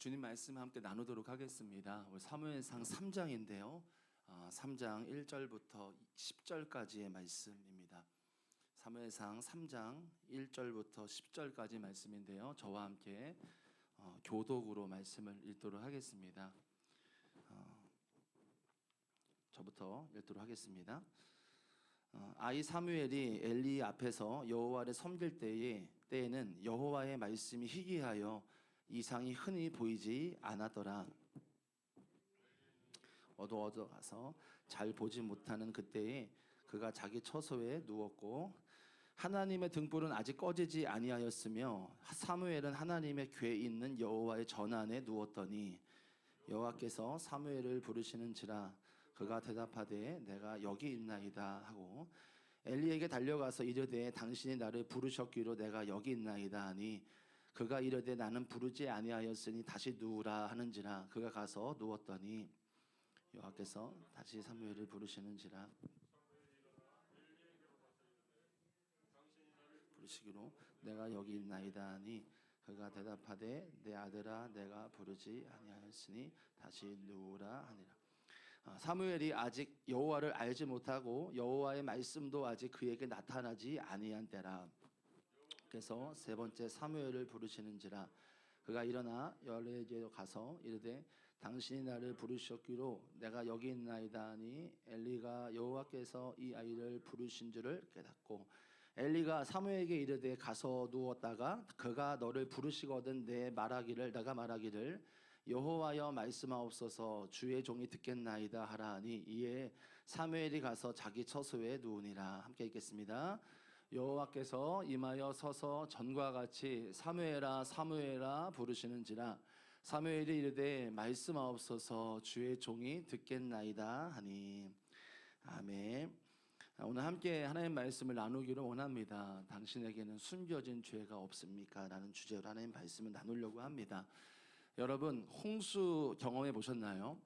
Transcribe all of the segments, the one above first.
주님 말씀 함께 나누도록 하겠습니다. 오늘 사무엘상 3장인데요. 3장 1절부터 10절까지의 말씀입니다. 사무엘상 3장 1절부터 10절까지 말씀인데요. 저와 함께 교독으로 말씀을 읽도록 하겠습니다. 저부터 읽도록 하겠습니다. 아이 사무엘이 엘리 앞에서 여호와를 섬길 때에는 여호와의 말씀이 희귀하여 이상이 흔히 보이지 않았더라. 어두워져가서 잘 보지 못하는 그때에 그가 자기 처소에 누웠고 하나님의 등불은 아직 꺼지지 아니하였으며 사무엘은 하나님의 궤 있는 여호와의 전안에 누웠더니 여호와께서 사무엘을 부르시는지라 그가 대답하되 내가 여기 있나이다 하고 엘리에게 달려가서 이르되 당신이 나를 부르셨기로 내가 여기 있나이다 하니 그가 이르되 나는 부르지 아니하였으니 다시 누우라 하는지라 그가 가서 누웠더니 여호와께서 다시 사무엘을 부르시는지라 부르시기로 내가 여기 있나이다 하니 그가 대답하되 내 아들아 내가 부르지 아니하였으니 다시 누우라 하니라. 사무엘이 아직 여호와를 알지 못하고 여호와의 말씀도 아직 그에게 나타나지 아니한 때라. 그래서 세 번째 사무엘을 부르시는지라 그가 일어나 엘리에게로 가서 이르되 당신이 나를 부르셨기로 내가 여기 있나이다 하니 엘리가 여호와께서 이 아이를 부르신 줄을 깨닫고 엘리가 사무엘에게 이르되 가서 누웠다가 그가 너를 부르시거든 내가 말하기를 여호와여 말씀하옵소서 주의 종이 듣겠나이다 하라 하니 이에 사무엘이 가서 자기 처소에 누우니라. 함께 읽겠습니다. 여호와께서 임하여 서서 전과 같이 사무엘아 사무엘아 부르시는지라 사무엘이 이르되 말씀하옵소서 주의 종이 듣겠나이다 하니. 아멘. 오늘 함께 하나님 말씀을 나누기를 원합니다. 당신에게는 숨겨진 죄가 없습니까? 라는 주제로 하나님 말씀을 나누려고 합니다. 여러분 홍수 경험해 보셨나요?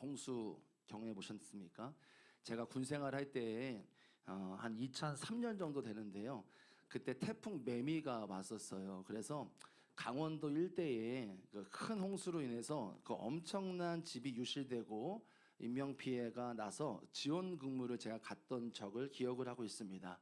홍수 경험해 보셨습니까? 제가 군 생활할 때에 한 2003년 정도 되는데요. 그때 태풍 매미가 왔었어요. 그래서 강원도 일대에 그 큰 홍수로 인해서 그 엄청난 집이 유실되고 인명피해가 나서 지원 근무를 제가 갔던 적을 기억을 하고 있습니다.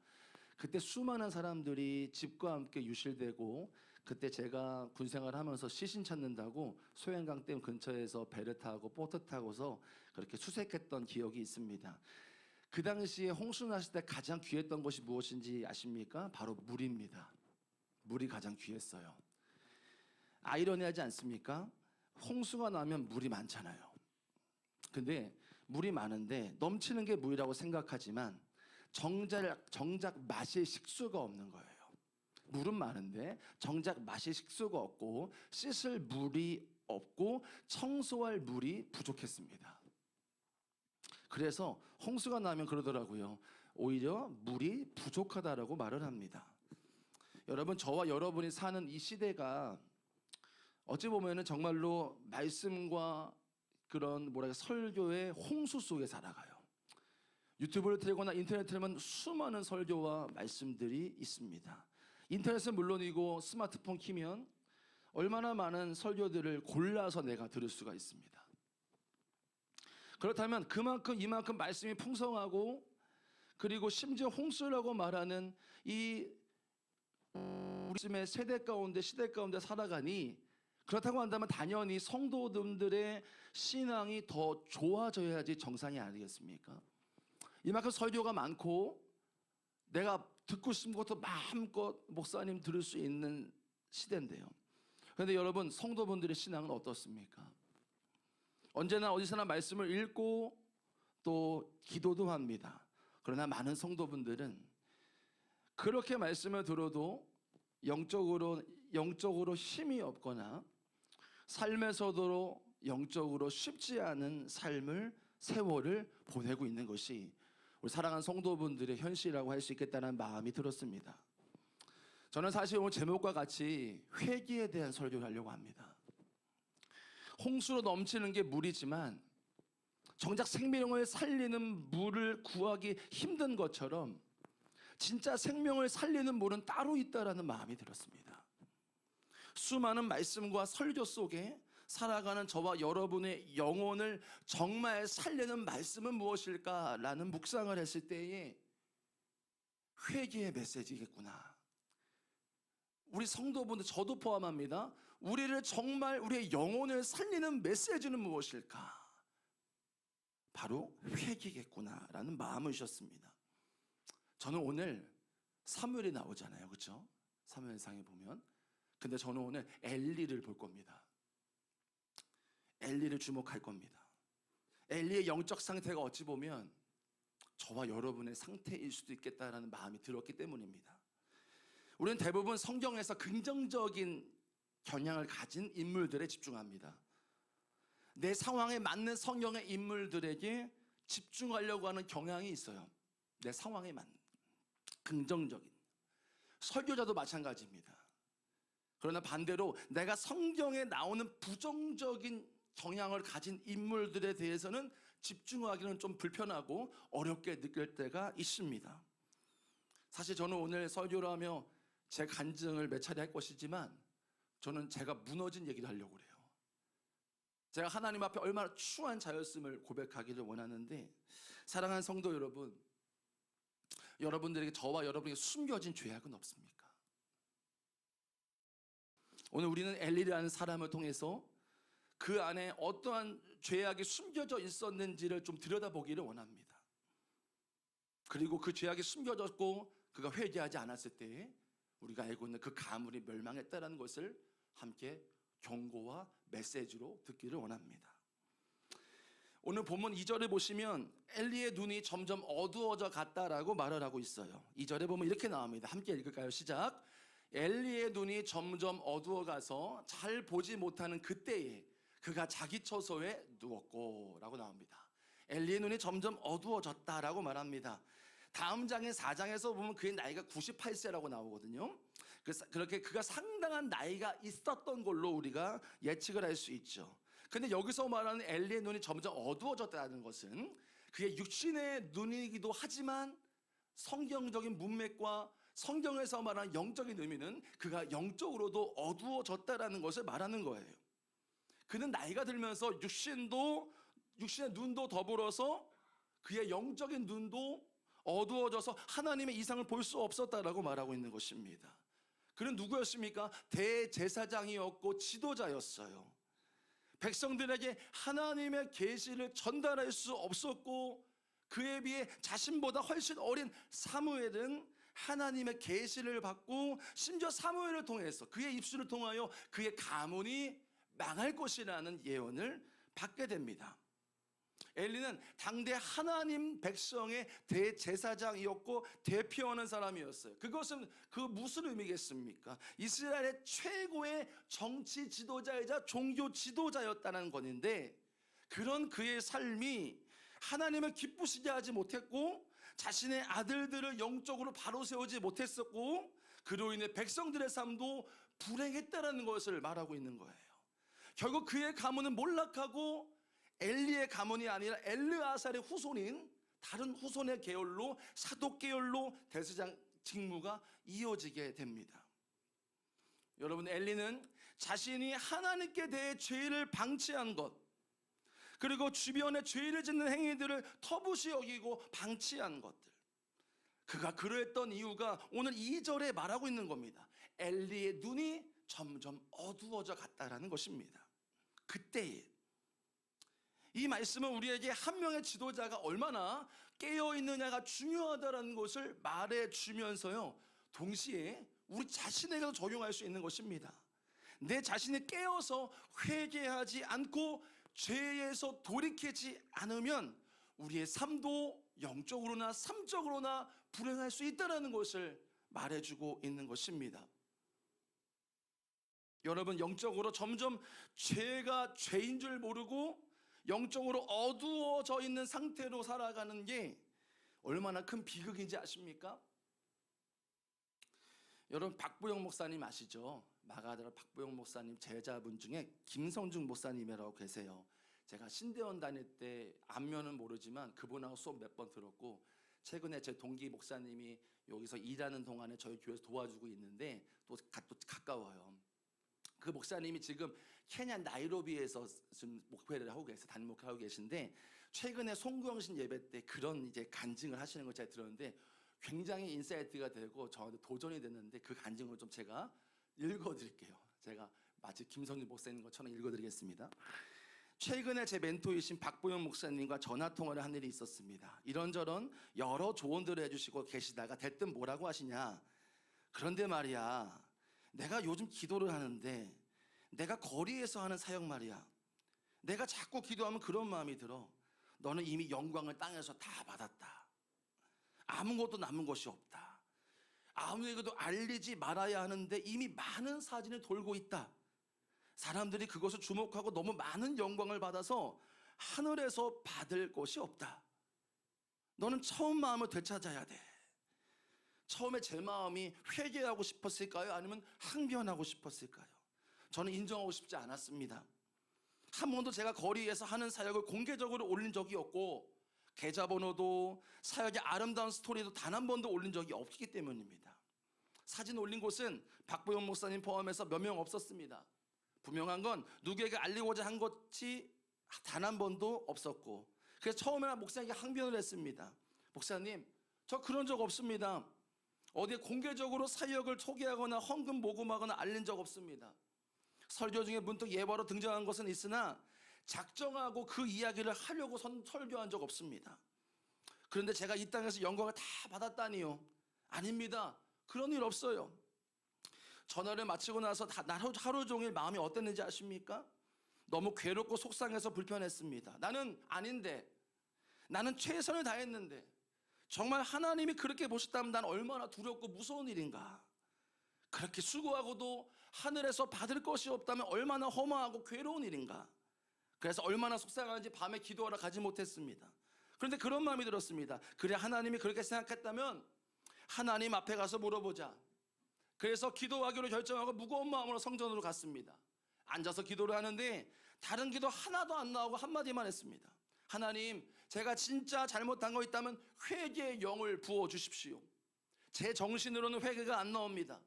그때 수많은 사람들이 집과 함께 유실되고 그때 제가 군생활 하면서 시신 찾는다고 소양강댐 근처에서 배를 타고 보트 타고서 그렇게 수색했던 기억이 있습니다. 그 당시에 홍수 났을 때 가장 귀했던 것이 무엇인지 아십니까? 바로 물입니다. 물이 가장 귀했어요. 아이러니하지 않습니까? 홍수가 나면 물이 많잖아요. 근데 물이 많은데 넘치는 게 물이라고 생각하지만 정작 맛의 식수가 없는 거예요. 물은 많은데 정작 맛의 식수가 없고 씻을 물이 없고 청소할 물이 부족했습니다. 그래서 홍수가 나면 그러더라고요. 오히려 물이 부족하다라고 말을 합니다. 여러분 저와 여러분이 사는 이 시대가 어찌 보면은 정말로 말씀과 그런 설교의 홍수 속에 살아가요. 유튜브를 틀거나 인터넷을 틀면 수많은 설교와 말씀들이 있습니다. 인터넷은 물론이고 스마트폰 키면 얼마나 많은 설교들을 골라서 내가 들을 수가 있습니다. 그렇다면 이만큼 말씀이 풍성하고 그리고 심지어 홍수라고 말하는 이 우리 세대 가운데 시대 가운데 살아가니 그렇다고 한다면 당연히 성도들의 신앙이 더 좋아져야지 정상이 아니겠습니까? 이만큼 설교가 많고 내가 듣고 싶은 것도 마음껏 목사님 들을 수 있는 시대인데요. 그런데 여러분 성도분들의 신앙은 어떻습니까? 언제나 어디서나 말씀을 읽고 또 기도도 합니다. 그러나 많은 성도분들은 그렇게 말씀을 들어도 영적으로 힘이 없거나 삶에서도 영적으로 쉽지 않은 세월을 보내고 있는 것이 우리 사랑하는 성도분들의 현실이라고 할 수 있겠다는 마음이 들었습니다. 저는 사실 오늘 제목과 같이 회개에 대한 설교를 하려고 합니다. 홍수로 넘치는 게 물이지만 정작 생명을 살리는 물을 구하기 힘든 것처럼 진짜 생명을 살리는 물은 따로 있다라는 마음이 들었습니다. 수많은 말씀과 설교 속에 살아가는 저와 여러분의 영혼을 정말 살리는 말씀은 무엇일까라는 묵상을 했을 때에 회개의 메시지겠구나. 우리 성도분들, 저도 포함합니다. 우리를 정말 우리의 영혼을 살리는 메시지는 무엇일까? 바로 회개겠구나라는 마음을 주셨습니다. 저는 오늘 사무엘이 나오잖아요, 그렇죠? 사무엘상에 보면. 근데 저는 오늘 엘리를 볼 겁니다. 엘리를 주목할 겁니다. 엘리의 영적 상태가 어찌 보면 저와 여러분의 상태일 수도 있겠다라는 마음이 들었기 때문입니다. 우리는 대부분 성경에서 긍정적인 경향을 가진 인물들에 집중합니다. 내 상황에 맞는 성경의 인물들에게 집중하려고 하는 경향이 있어요. 내 상황에 맞는 긍정적인. 설교자도 마찬가지입니다. 그러나 반대로 내가 성경에 나오는 부정적인 경향을 가진 인물들에 대해서는 집중하기는 좀 불편하고 어렵게 느낄 때가 있습니다. 사실 저는 오늘 설교를 하며 제 간증을 몇 차례 할 것이지만 저는 제가 무너진 얘기를 하려고 그래요. 제가 하나님 앞에 얼마나 추한 자였음을 고백하기를 원하는데, 사랑하는 성도 여러분, 여러분들에게, 저와 여러분에게 숨겨진 죄악은 없습니까? 오늘 우리는 엘리라는 사람을 통해서 그 안에 어떠한 죄악이 숨겨져 있었는지를 좀 들여다보기를 원합니다. 그리고 그 죄악이 숨겨졌고 그가 회개하지 않았을 때 우리가 알고 있는 그 가물이 멸망했다는 것을 함께 경고와 메시지로 듣기를 원합니다. 오늘 본문 2절에 보시면 엘리의 눈이 점점 어두워져 갔다라고 말을 하고 있어요. 2절에 보면 이렇게 나옵니다. 함께 읽을까요? 시작. 엘리의 눈이 점점 어두워가서 잘 보지 못하는 그때에 그가 자기 처소에 누웠고 라고 나옵니다. 엘리의 눈이 점점 어두워졌다라고 말합니다. 다음 장의 4장에서 보면 그의 나이가 98세라고 나오거든요. 그렇게 그가 상당한 나이가 있었던 걸로 우리가 예측을 할 수 있죠. 근데 여기서 말하는 엘리의 눈이 점점 어두워졌다는 것은 그의 육신의 눈이기도 하지만 성경적인 문맥과 성경에서 말하는 영적인 의미는 그가 영적으로도 어두워졌다라는 것을 말하는 거예요. 그는 나이가 들면서 육신의 눈도 더불어서 그의 영적인 눈도 어두워져서 하나님의 이상을 볼 수 없었다라고 말하고 있는 것입니다. 그는 누구였습니까? 대제사장이었고 지도자였어요. 백성들에게 하나님의 계시를 전달할 수 없었고 그에 비해 자신보다 훨씬 어린 사무엘은 하나님의 계시를 받고 심지어 사무엘을 통해서 그의 입술을 통하여 그의 가문이 망할 것이라는 예언을 받게 됩니다. 엘리는 당대 하나님 백성의 대제사장이었고 대표하는 사람이었어요. 그것은 그 무슨 의미겠습니까? 이스라엘의 최고의 정치 지도자이자 종교 지도자였다는 것인데, 그런 그의 삶이 하나님을 기쁘시게 하지 못했고 자신의 아들들을 영적으로 바로 세우지 못했었고 그로 인해 백성들의 삶도 불행했다는 것을 말하고 있는 거예요. 결국 그의 가문은 몰락하고 엘리의 가문이 아니라 엘르아살의 후손인 다른 후손의 계열로, 사독 계열로 대제사장 직무가 이어지게 됩니다. 여러분, 엘리는 자신이 하나님께 대해 죄를 방치한 것, 그리고 주변에 죄를 짓는 행위들을 터부시 여기고 방치한 것들, 그가 그러했던 이유가 오늘 2절에 말하고 있는 겁니다. 엘리의 눈이 점점 어두워져 갔다라는 것입니다. 그때에 이 말씀은 우리에게 한 명의 지도자가 얼마나 깨어있느냐가 중요하다는 것을 말해주면서요, 동시에 우리 자신에게도 적용할 수 있는 것입니다. 내 자신이 깨어서 회개하지 않고 죄에서 돌이키지 않으면 우리의 삶도 영적으로나 삶적으로나 불행할 수 있다는 것을 말해주고 있는 것입니다. 여러분, 영적으로 점점 죄가 죄인 줄 모르고 영적으로 어두워져 있는 상태로 살아가는 게 얼마나 큰 비극인지 아십니까? 여러분, 박부영 목사님 아시죠? 마가다라 박부영 목사님 제자분 중에 김성중 목사님이라고 계세요. 제가 신대원 다닐 때 안면은 모르지만 그분하고 수업 몇 번 들었고, 최근에 제 동기 목사님이 여기서 일하는 동안에 저희 교회에서 도와주고 있는데 또 가까워요. 그 목사님이 지금 케냐 나이로비에서 지금 목회를 하고 계세요. 단임 목회를 하고 계신데 최근에 송구영신 예배 때 그런 이제 간증을 하시는 걸 제가 들었는데 굉장히 인사이트가 되고 저한테 도전이 됐는데 그 간증을 좀 제가 읽어드릴게요. 제가 마치 김성진 목사님 것처럼 읽어드리겠습니다. 최근에 제 멘토이신 박보영 목사님과 전화통화를 한 일이 있었습니다. 이런저런 여러 조언들을 해주시고 계시다가 대뜸 뭐라고 하시냐, 그런데 말이야, 내가 요즘 기도를 하는데 내가 거리에서 하는 사역 말이야, 내가 자꾸 기도하면 그런 마음이 들어. 너는 이미 영광을 땅에서 다 받았다. 아무것도 남은 것이 없다. 아무에게도 알리지 말아야 하는데 이미 많은 사진을 돌고 있다. 사람들이 그것을 주목하고 너무 많은 영광을 받아서 하늘에서 받을 것이 없다. 너는 처음 마음을 되찾아야 돼. 처음에 제 마음이 회개하고 싶었을까요? 아니면 항변하고 싶었을까요? 저는 인정하고 싶지 않았습니다. 한 번도 제가 거리에서 하는 사역을 공개적으로 올린 적이 없고 계좌번호도 사역의 아름다운 스토리도 단 한 번도 올린 적이 없기 때문입니다. 사진 올린 곳은 박보영 목사님 포함해서 몇 명 없었습니다. 분명한 건 누구에게 알리고자 한 것이 단 한 번도 없었고, 그래서 처음에는 목사님께 항변을 했습니다. 목사님, 저 그런 적 없습니다. 어디에 공개적으로 사역을 소개하거나 헌금 모금하거나 알린 적 없습니다. 설교 중에 문득 예화로 등장한 것은 있으나 작정하고 그 이야기를 하려고 설교한 적 없습니다. 그런데 제가 이 땅에서 영광을 다 받았다니요? 아닙니다. 그런 일 없어요. 전화를 마치고 나서 하루 종일 마음이 어땠는지 아십니까? 너무 괴롭고 속상해서 불편했습니다. 나는 아닌데, 나는 최선을 다했는데, 정말 하나님이 그렇게 보셨다면 난 얼마나 두렵고 무서운 일인가. 그렇게 수고하고도 하늘에서 받을 것이 없다면 얼마나 허무하고 괴로운 일인가. 그래서 얼마나 속상한지 밤에 기도하러 가지 못했습니다. 그런데 그런 마음이 들었습니다. 그래, 하나님이 그렇게 생각했다면 하나님 앞에 가서 물어보자. 그래서 기도하기로 결정하고 무거운 마음으로 성전으로 갔습니다. 앉아서 기도를 하는데 다른 기도 하나도 안 나오고 한마디만 했습니다. 하나님, 제가 진짜 잘못한 거 있다면 회개의 영을 부어주십시오. 제 정신으로는 회개가 안 나옵니다.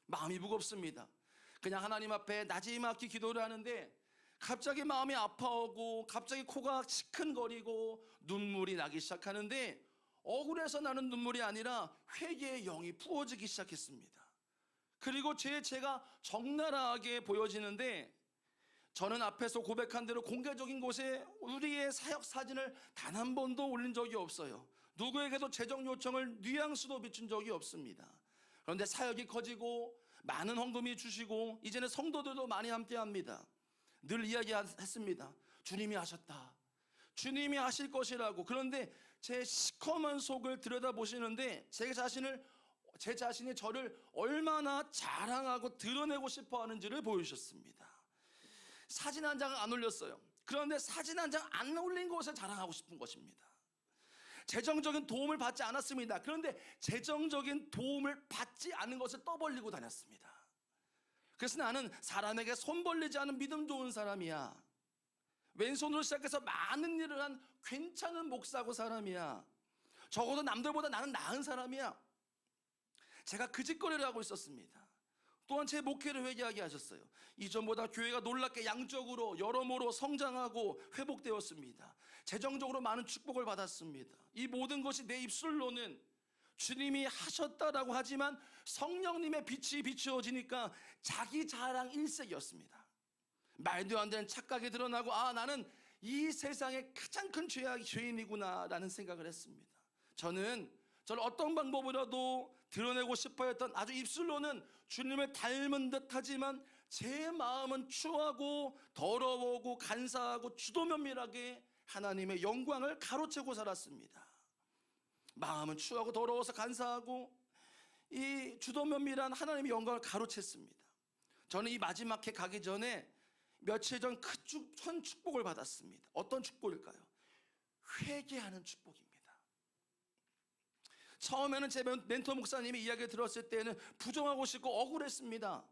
마음이 무겁습니다. 그냥 하나님 앞에 나지막히 기도를 하는데 갑자기 마음이 아파오고 갑자기 코가 시큰거리고 눈물이 나기 시작하는데 억울해서 나는 눈물이 아니라 회개의 영이 부어지기 시작했습니다. 그리고 제가 적나라하게 보여지는데 저는 앞에서 고백한 대로 공개적인 곳에 우리의 사역 사진을 단 한 번도 올린 적이 없어요. 누구에게도 재정 요청을 뉘앙스도 비춘 적이 없습니다. 그런데 사역이 커지고 많은 헌금이 주시고 이제는 성도들도 많이 함께합니다. 늘 이야기했습니다. 주님이 하셨다. 주님이 하실 것이라고. 그런데 제 시커먼 속을 들여다보시는데 제 자신이 저를 얼마나 자랑하고 드러내고 싶어 하는지를 보여주셨습니다. 사진 한 장을 안 올렸어요. 그런데 사진 한 장 안 올린 곳에 자랑하고 싶은 것입니다. 재정적인 도움을 받지 않았습니다. 그런데 재정적인 도움을 받지 않은 것을 떠벌리고 다녔습니다. 그래서 나는 사람에게 손 벌리지 않은 믿음 좋은 사람이야. 왼손으로 시작해서 많은 일을 한 괜찮은 목사고 사람이야. 적어도 남들보다 나는 나은 사람이야. 제가 그 짓거리를 하고 있었습니다. 또한 제 목회를 회개하게 하셨어요. 이전보다 교회가 놀랍게 양적으로 여러모로 성장하고 회복되었습니다. 재정적으로 많은 축복을 받았습니다. 이 모든 것이 내 입술로는 주님이 하셨다라고 하지만 성령님의 빛이 비추어지니까 자기 자랑 일색이었습니다. 말도 안 되는 착각이 드러나고 나는 이 세상의 가장 큰 죄인이구나 라는 생각을 했습니다. 저는 어떤 방법으로라도 드러내고 싶어 했던, 아주 입술로는 주님을 닮은 듯 하지만 제 마음은 추하고 더러우고 간사하고 주도면밀하게 하나님의 영광을 가로채고 살았습니다. 마음은 추하고 더러워서 간사하고 이 주도면밀한 하나님의 영광을 가로챘습니다. 저는 이 마지막 해 가기 전에 며칠 전 큰 축복을 받았습니다. 어떤 축복일까요? 회개하는 축복입니다. 처음에는 제 멘토 목사님이 이야기를 들었을 때는 부정하고 싶고 억울했습니다.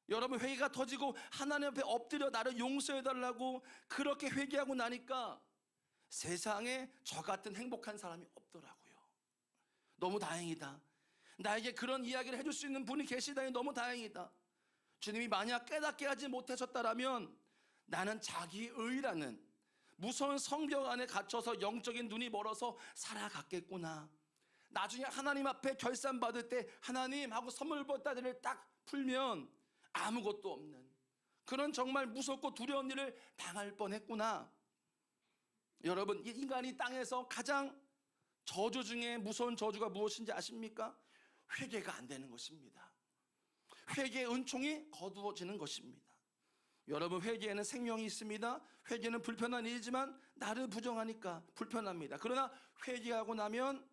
여러분, 회개가 터지고 하나님 앞에 엎드려 나를 용서해달라고 그렇게 회개하고 나니까 세상에 저 같은 행복한 사람이 없더라고요. 너무 다행이다. 나에게 그런 이야기를 해줄 수 있는 분이 계시다니 너무 다행이다. 주님이 만약 깨닫게 하지 못하셨다라면 나는 자기의라는 무서운 성벽 안에 갇혀서 영적인 눈이 멀어서 살아갔겠구나. 나중에 하나님 앞에 결산 받을 때 하나님 하고 선물 보따리를 딱 풀면 아무것도 없는 그런 정말 무섭고 두려운 일을 당할 뻔했구나. 여러분, 이 인간이 땅에서 가장 저주 중에 무서운 저주가 무엇인지 아십니까? 회개가 안 되는 것입니다. 회개의 은총이 거두어지는 것입니다. 여러분, 회개에는 생명이 있습니다. 회개는 불편한 일이지만 나를 부정하니까 불편합니다. 그러나 회개하고 나면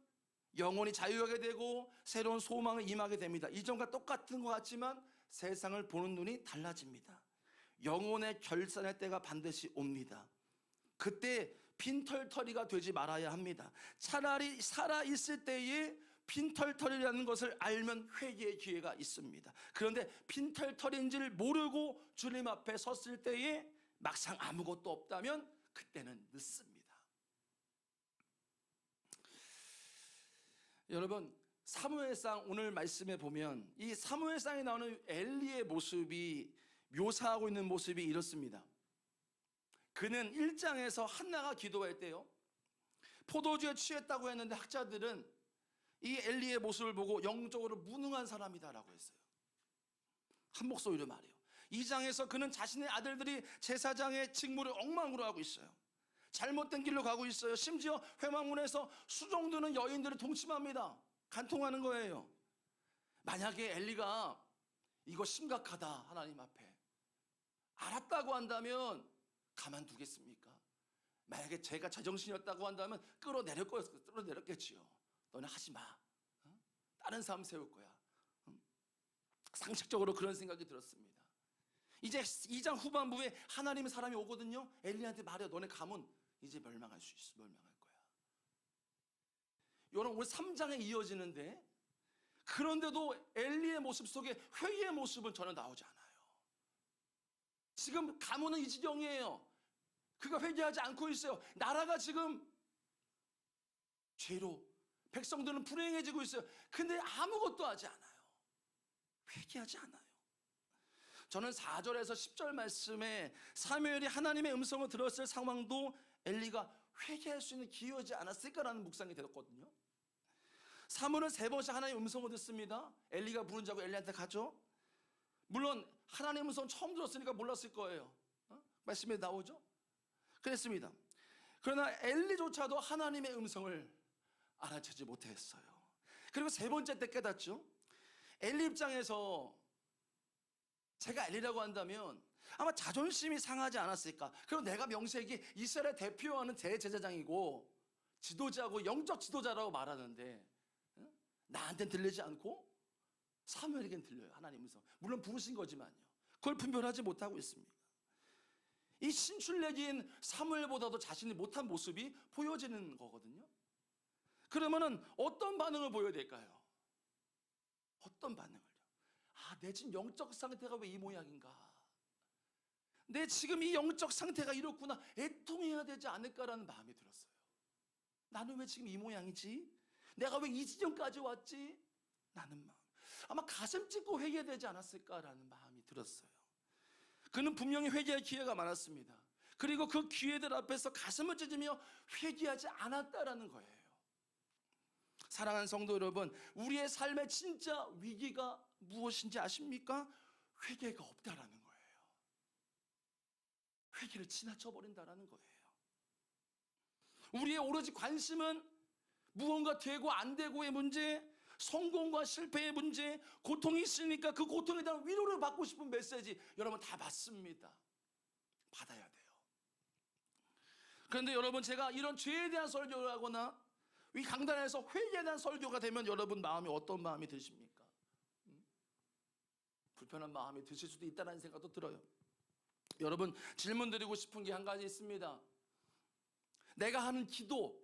영혼이 자유하게 되고 새로운 소망을 임하게 됩니다. 이전과 똑같은 것 같지만 세상을 보는 눈이 달라집니다. 영혼의 결산의 때가 반드시 옵니다. 그때 빈털터리가 되지 말아야 합니다. 차라리 살아있을 때에 빈털터리라는 것을 알면 회개의 기회가 있습니다. 그런데 빈털터리인지를 모르고 주님 앞에 섰을 때에 막상 아무것도 없다면 그때는 늦습니다. 여러분, 사무엘상 오늘 말씀에 보면 이 사무엘상에 나오는 엘리의 모습이 묘사하고 있는 모습이 이렇습니다. 그는 1장에서 한나가 기도할 때요, 포도주에 취했다고 했는데 학자들은 이 엘리의 모습을 보고 영적으로 무능한 사람이다라고 했어요. 한 목소리로 말해요. 2장에서 그는 자신의 아들들이 제사장의 직무를 엉망으로 하고 있어요. 잘못된 길로 가고 있어요. 심지어 회막문에서 수종드는 여인들을 동침합니다. 간통하는 거예요. 만약에 엘리가 이거 심각하다 하나님 앞에 알았다고 한다면 가만두겠습니까? 만약에 제가 제정신이었다고 한다면 끌어내렸겠지요. 너는 하지 마. 다른 사람 세울 거야. 상식적으로 그런 생각이 들었습니다. 이제 2장 후반부에 하나님의 사람이 오거든요. 엘리한테 말해, 너네 가문 이제 멸망할 수 있어. 멸망할 거야. 여러분, 오늘 3장에 이어지는데 그런데도 엘리의 모습 속에 회개의 모습은 전혀 나오지 않아요. 지금 가문은 이 지경이에요. 그가 회개하지 않고 있어요. 나라가 지금 죄로 백성들은 불행해지고 있어요. 근데 아무것도 하지 않아요. 회개하지 않아요. 저는 4절에서 10절 말씀에 사무엘이 하나님의 음성을 들었을 상황도 엘리가 회개할 수 있는 기회지 않았을까라는 묵상이 되었거든요. 사무엘은 3번씩 하나님의 음성을 듣습니다. 엘리가 부른 자고 엘리한테 가죠. 물론 하나님의 음성 처음 들었으니까 몰랐을 거예요. 말씀에 나오죠. 그랬습니다. 그러나 엘리조차도 하나님의 음성을 알아채지 못했어요. 그리고 3번째 때 깨닫죠. 엘리 입장에서 제가 엘리라고 한다면 아마 자존심이 상하지 않았을까. 그리고 내가 명색이 이스라엘 대표하는 대제사장이고 지도자고 영적 지도자라고 말하는데 나한테는 들리지 않고 사무엘에게는 들려요. 하나님 음성. 물론 부르신 거지만요. 그걸 분별하지 못하고 있습니다. 이 신출내기인 사무엘보다도 자신이 못한 모습이 보여지는 거거든요. 그러면은 어떤 반응을 보여야 될까요? 어떤 반응을요? 내 지금 영적 상태가 왜 이 모양인가? 내 지금 이 영적 상태가 이렇구나. 애통해야 되지 않을까라는 마음이 들었어요. 나는 왜 지금 이 모양이지? 내가 왜 이 지경까지 왔지? 나는 마음. 아마 가슴 찢고 회개되지 않았을까라는 마음이 들었어요. 그는 분명히 회개할 기회가 많았습니다. 그리고 그 기회들 앞에서 가슴을 찢으며 회개하지 않았다라는 거예요. 사랑하는 성도 여러분, 우리의 삶의 진짜 위기가 무엇인지 아십니까? 회개가 없다라는 거예요. 회개를 지나쳐 버린다라는 거예요. 우리의 오로지 관심은 무언가 되고 안 되고의 문제, 성공과 실패의 문제, 고통이 있으니까 그 고통에 대한 위로를 받고 싶은 메시지 여러분 다 받습니다. 받아야 돼요. 그런데 여러분, 제가 이런 죄에 대한 설교를 하거나 이 강단에서 회개에 대한 설교가 되면 여러분 마음이 어떤 마음이 드십니까? 불편한 마음이 드실 수도 있다는 생각도 들어요. 여러분, 질문 드리고 싶은 게 한 가지 있습니다. 내가 하는 기도,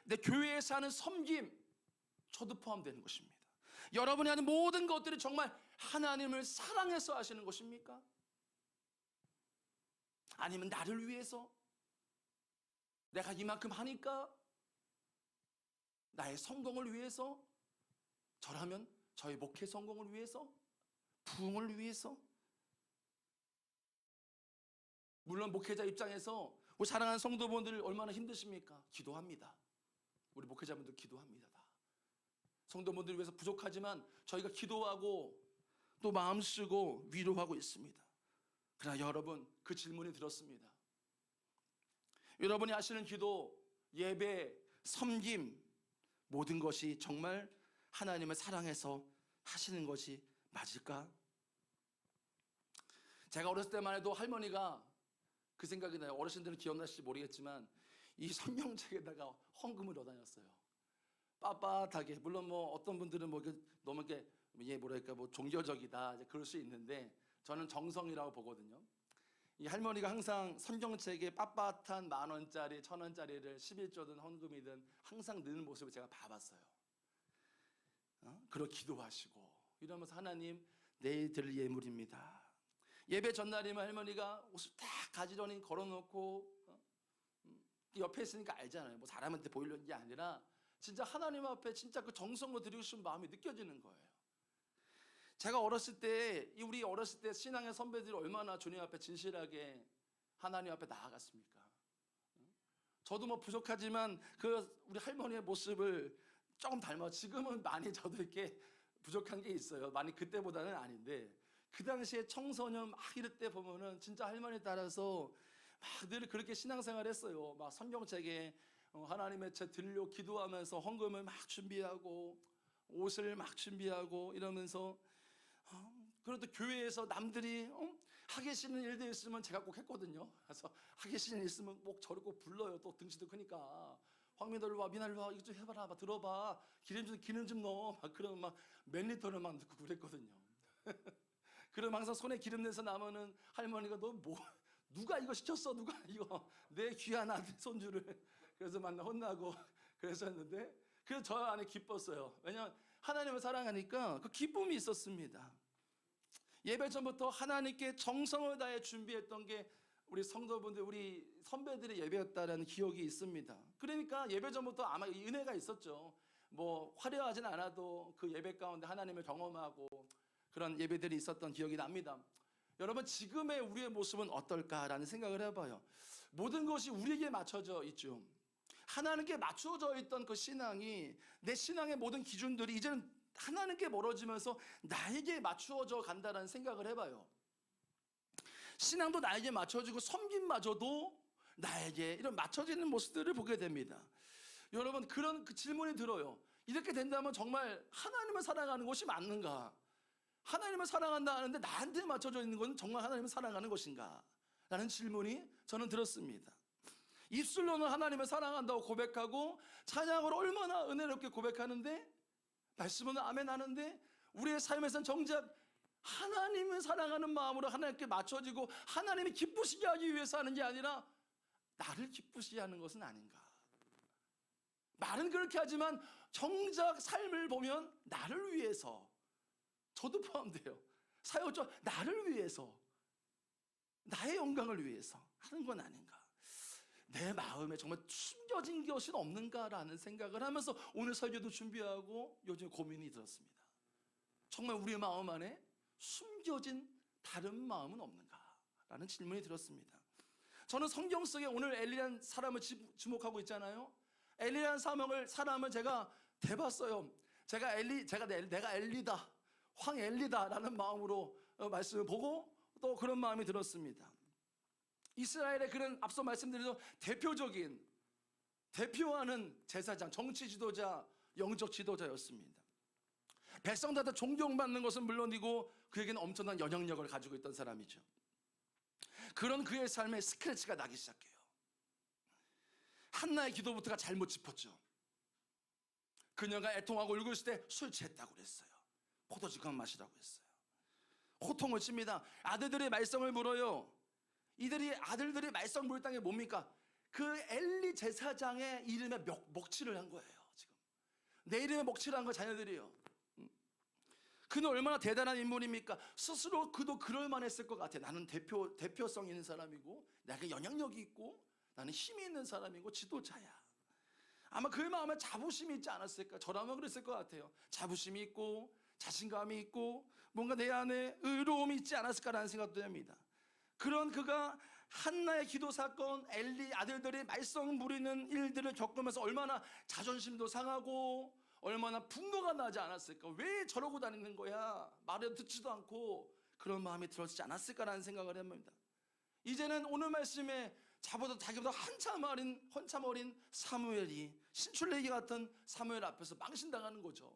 내 교회에서 하는 섬김, 저도 포함되는 것입니다. 여러분이 하는 모든 것들이 정말 하나님을 사랑해서 하시는 것입니까? 아니면 나를 위해서 내가 이만큼 하니까 나의 성공을 위해서, 저라면 저의 목회 성공을 위해서, 부흥을 위해서? 물론 목회자 입장에서 우리 사랑하는 성도분들 얼마나 힘드십니까? 기도합니다. 우리 목회자분들 기도합니다. 다. 성도분들을 위해서 부족하지만 저희가 기도하고 또 마음 쓰고 위로하고 있습니다. 그러나 여러분, 그 질문이 들었습니다. 여러분이 하시는 기도, 예배, 섬김, 모든 것이 정말 하나님을 사랑해서 하시는 것이 맞을까? 제가 어렸을 때만 해도 할머니가 그 생각이 나요. 어르신들은 기억나실지 모르겠지만 이 성경책에다가 헌금을 넣어 다녔어요. 빳빳하게. 물론 뭐 어떤 분들은 뭐 너무 이렇게 뭐랄까 뭐 종교적이다 이제 그럴 수 있는데 저는 정성이라고 보거든요. 이 할머니가 항상 성경책에 빳빳한 10,000원짜리, 1,000원짜리를 11조든 헌금이든 항상 넣는 모습을 제가 봐봤어요. 그러 기도하시고 이러면서 하나님, 내일 드릴 예물입니다. 예배 전날이면 할머니가 옷을 딱 가지런히 걸어놓고 옆에 있으니까 알잖아요. 뭐 사람한테 보이려는 게 아니라 진짜 하나님 앞에 진짜 그 정성으로 드리고 싶은 마음이 느껴지는 거예요. 제가 어렸을 때, 우리 어렸을 때 신앙의 선배들이 얼마나 주님 앞에 진실하게 하나님 앞에 나아갔습니까? 저도 뭐 부족하지만 그 우리 할머니의 모습을 조금 닮아. 지금은 많이 저도 이렇게 부족한 게 있어요. 많이 그때보다는 아닌데 그 당시에 청소년 막 이럴 때 보면은 진짜 할머니 따라서 막 늘 그렇게 신앙생활 했어요. 막 성경책에 하나님의 책 들려 기도하면서 헌금을 막 준비하고 옷을 막 준비하고 이러면서 그래도 교회에서 남들이 하기 싫은 일들 있으면 제가 꼭 했거든요. 그래서 하기 싫은 일 있으면 꼭 저를 꼭 불러요. 또 등치도 크니까 황민아 일로 와, 미나 일로 와, 이거 좀 해봐라, 막 들어봐, 기름 좀 넣어, 막 그러면 막 몇 리터를 막 넣고 그랬거든요. 그럼 항상 손에 기름 내서 나면은 할머니가 너 뭐 누가 이거 시켰어? 누가 이거 내 귀한 아들 손주를. 그래서 만나 혼나고 그랬었는데 그래서 저 안에 기뻤어요. 왜냐하면 하나님을 사랑하니까 그 기쁨이 있었습니다. 예배 전부터 하나님께 정성을 다해 준비했던 게 우리 성도분들, 우리 선배들의 예배였다라는 기억이 있습니다. 그러니까 예배 전부터 아마 은혜가 있었죠. 뭐 화려하진 않아도 그 예배 가운데 하나님을 경험하고 그런 예배들이 있었던 기억이 납니다. 여러분, 지금의 우리의 모습은 어떨까라는 생각을 해봐요. 모든 것이 우리에게 맞춰져 있죠. 하나님께 맞춰져 있던 그 신앙이, 내 신앙의 모든 기준들이 이제는 하나님께 멀어지면서 나에게 맞추어져 간다는 생각을 해봐요. 신앙도 나에게 맞춰지고 섬김마저도 나에게 이런 맞춰지는 모습들을 보게 됩니다. 여러분, 그런 그 질문이 들어요. 이렇게 된다면 정말 하나님을 사랑하는 것이 맞는가? 하나님을 사랑한다 하는데 나한테 맞춰져 있는 것은 정말 하나님을 사랑하는 것인가? 라는 질문이 저는 들었습니다. 입술로는 하나님을 사랑한다고 고백하고 찬양으로 얼마나 은혜롭게 고백하는데, 말씀은 아멘 하는데 우리의 삶에서는 정작 하나님을 사랑하는 마음으로 하나님께 맞춰지고 하나님이 기쁘시게 하기 위해서 하는 게 아니라 나를 기쁘시게 하는 것은 아닌가? 말은 그렇게 하지만 정작 삶을 보면 나를 위해서, 저도 포함돼요. 사역자 나를 위해서, 나의 영광을 위해서 하는 건 아닌가? 내 마음에 정말 숨겨진 것이 없는가라는 생각을 하면서 오늘 설교도 준비하고 요즘 고민이 들었습니다. 정말 우리의 마음 안에 숨겨진 다른 마음은 없는가라는 질문이 들었습니다. 저는 성경 속에 오늘 엘리라는 사람을 주목하고 있잖아요. 엘리라는 사람을 제가 대봤어요. 내가 엘리다, 황 엘리다라는 마음으로 말씀을 보고 또 그런 마음이 들었습니다. 이스라엘의 그런 앞서 말씀드린 대표하는 제사장, 정치 지도자, 영적 지도자였습니다. 백성들한테 존경받는 것은 물론이고 그에게는 엄청난 영향력을 가지고 있던 사람이죠. 그런 그의 삶에 스크래치가 나기 시작해요. 한나의 기도부터가 잘못 짚었죠. 그녀가 애통하고 울고 있을 때 술 취했다고 그랬어요. 포도주 그만 마시라고 했어요. 호통을 칩니다. 아들들의 말썽을 물어요. 아들들이 말썽 부를 땅에 뭡니까? 그 엘리 제사장의 이름에 먹칠을 한 거예요. 지금 내 이름에 먹칠을 한 거 자녀들이요. 그는 얼마나 대단한 인물입니까? 스스로 그도 그럴 만했을 것 같아요. 나는 대표성 있는 사람이고 내가 영향력이 있고 나는 힘이 있는 사람이고 지도자야. 아마 그의 마음에 자부심이 있지 않았을까? 저라면 그랬을 것 같아요. 자부심이 있고 자신감이 있고 뭔가 내 안에 의로움이 있지 않았을까라는 생각도 합니다. 그런 그가 한나의 기도 사건, 엘리 아들들이 말썽 부리는 일들을 겪으면서 얼마나 자존심도 상하고 얼마나 분노가 나지 않았을까. 왜 저러고 다니는 거야, 말을 듣지도 않고, 그런 마음이 들었지 않았을까라는 생각을 해봅니다. 이제는 오늘 말씀에 자기보다 한참 어린 사무엘이, 신출내기 같은 사무엘 앞에서 망신당하는 거죠.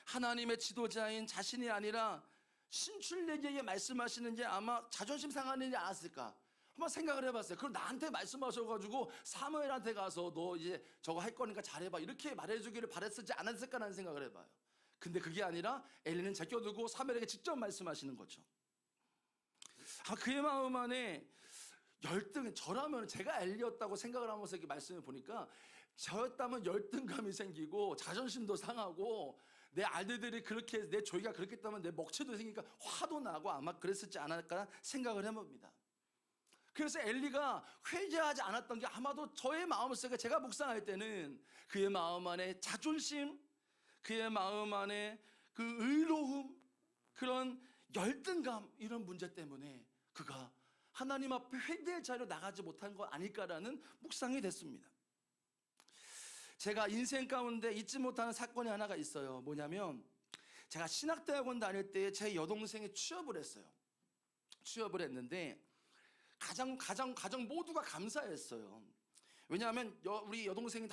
하나님의 지도자인 자신이 아니라 신출내기에게 말씀하시는 게 아마 자존심 상하는 일이 않았을까 한번 생각을 해봤어요. 그럼 나한테 말씀하셔가지고 사무엘한테 가서 너 이제 저거 할 거니까 잘해봐 이렇게 말해주기를 바랬을지 않았을까라는 생각을 해봐요. 근데 그게 아니라 엘리는 제껴두고 사무엘에게 직접 말씀하시는 거죠. 그의 마음 안에 열등, 저라면 제가 엘리였다고 생각을 하면서 이렇게 말씀을 보니까 저였다면 열등감이 생기고 자존심도 상하고 내 아들들이 그렇게, 내 조이가 그렇게 했다면 내 먹칠도 생기니까 화도 나고 아마 그랬을지 않을까 생각을 해봅니다. 그래서 엘리가 회개하지 않았던 게 아마도 저의 마음속에, 제가 묵상할 때는 그의 마음 안에 자존심, 그의 마음 안에 그 의로움, 그런 열등감, 이런 문제 때문에 그가 하나님 앞에 회개의 자리로 나가지 못한 거 아닐까라는 묵상이 됐습니다. 제가 인생 가운데 잊지 못하는 사건이 하나가 있어요. 뭐냐면 제가 신학대학원 다닐 때 제 여동생이 취업을 했어요. 취업을 했는데 가정 모두가 감사했어요. 왜냐하면 우리 여동생이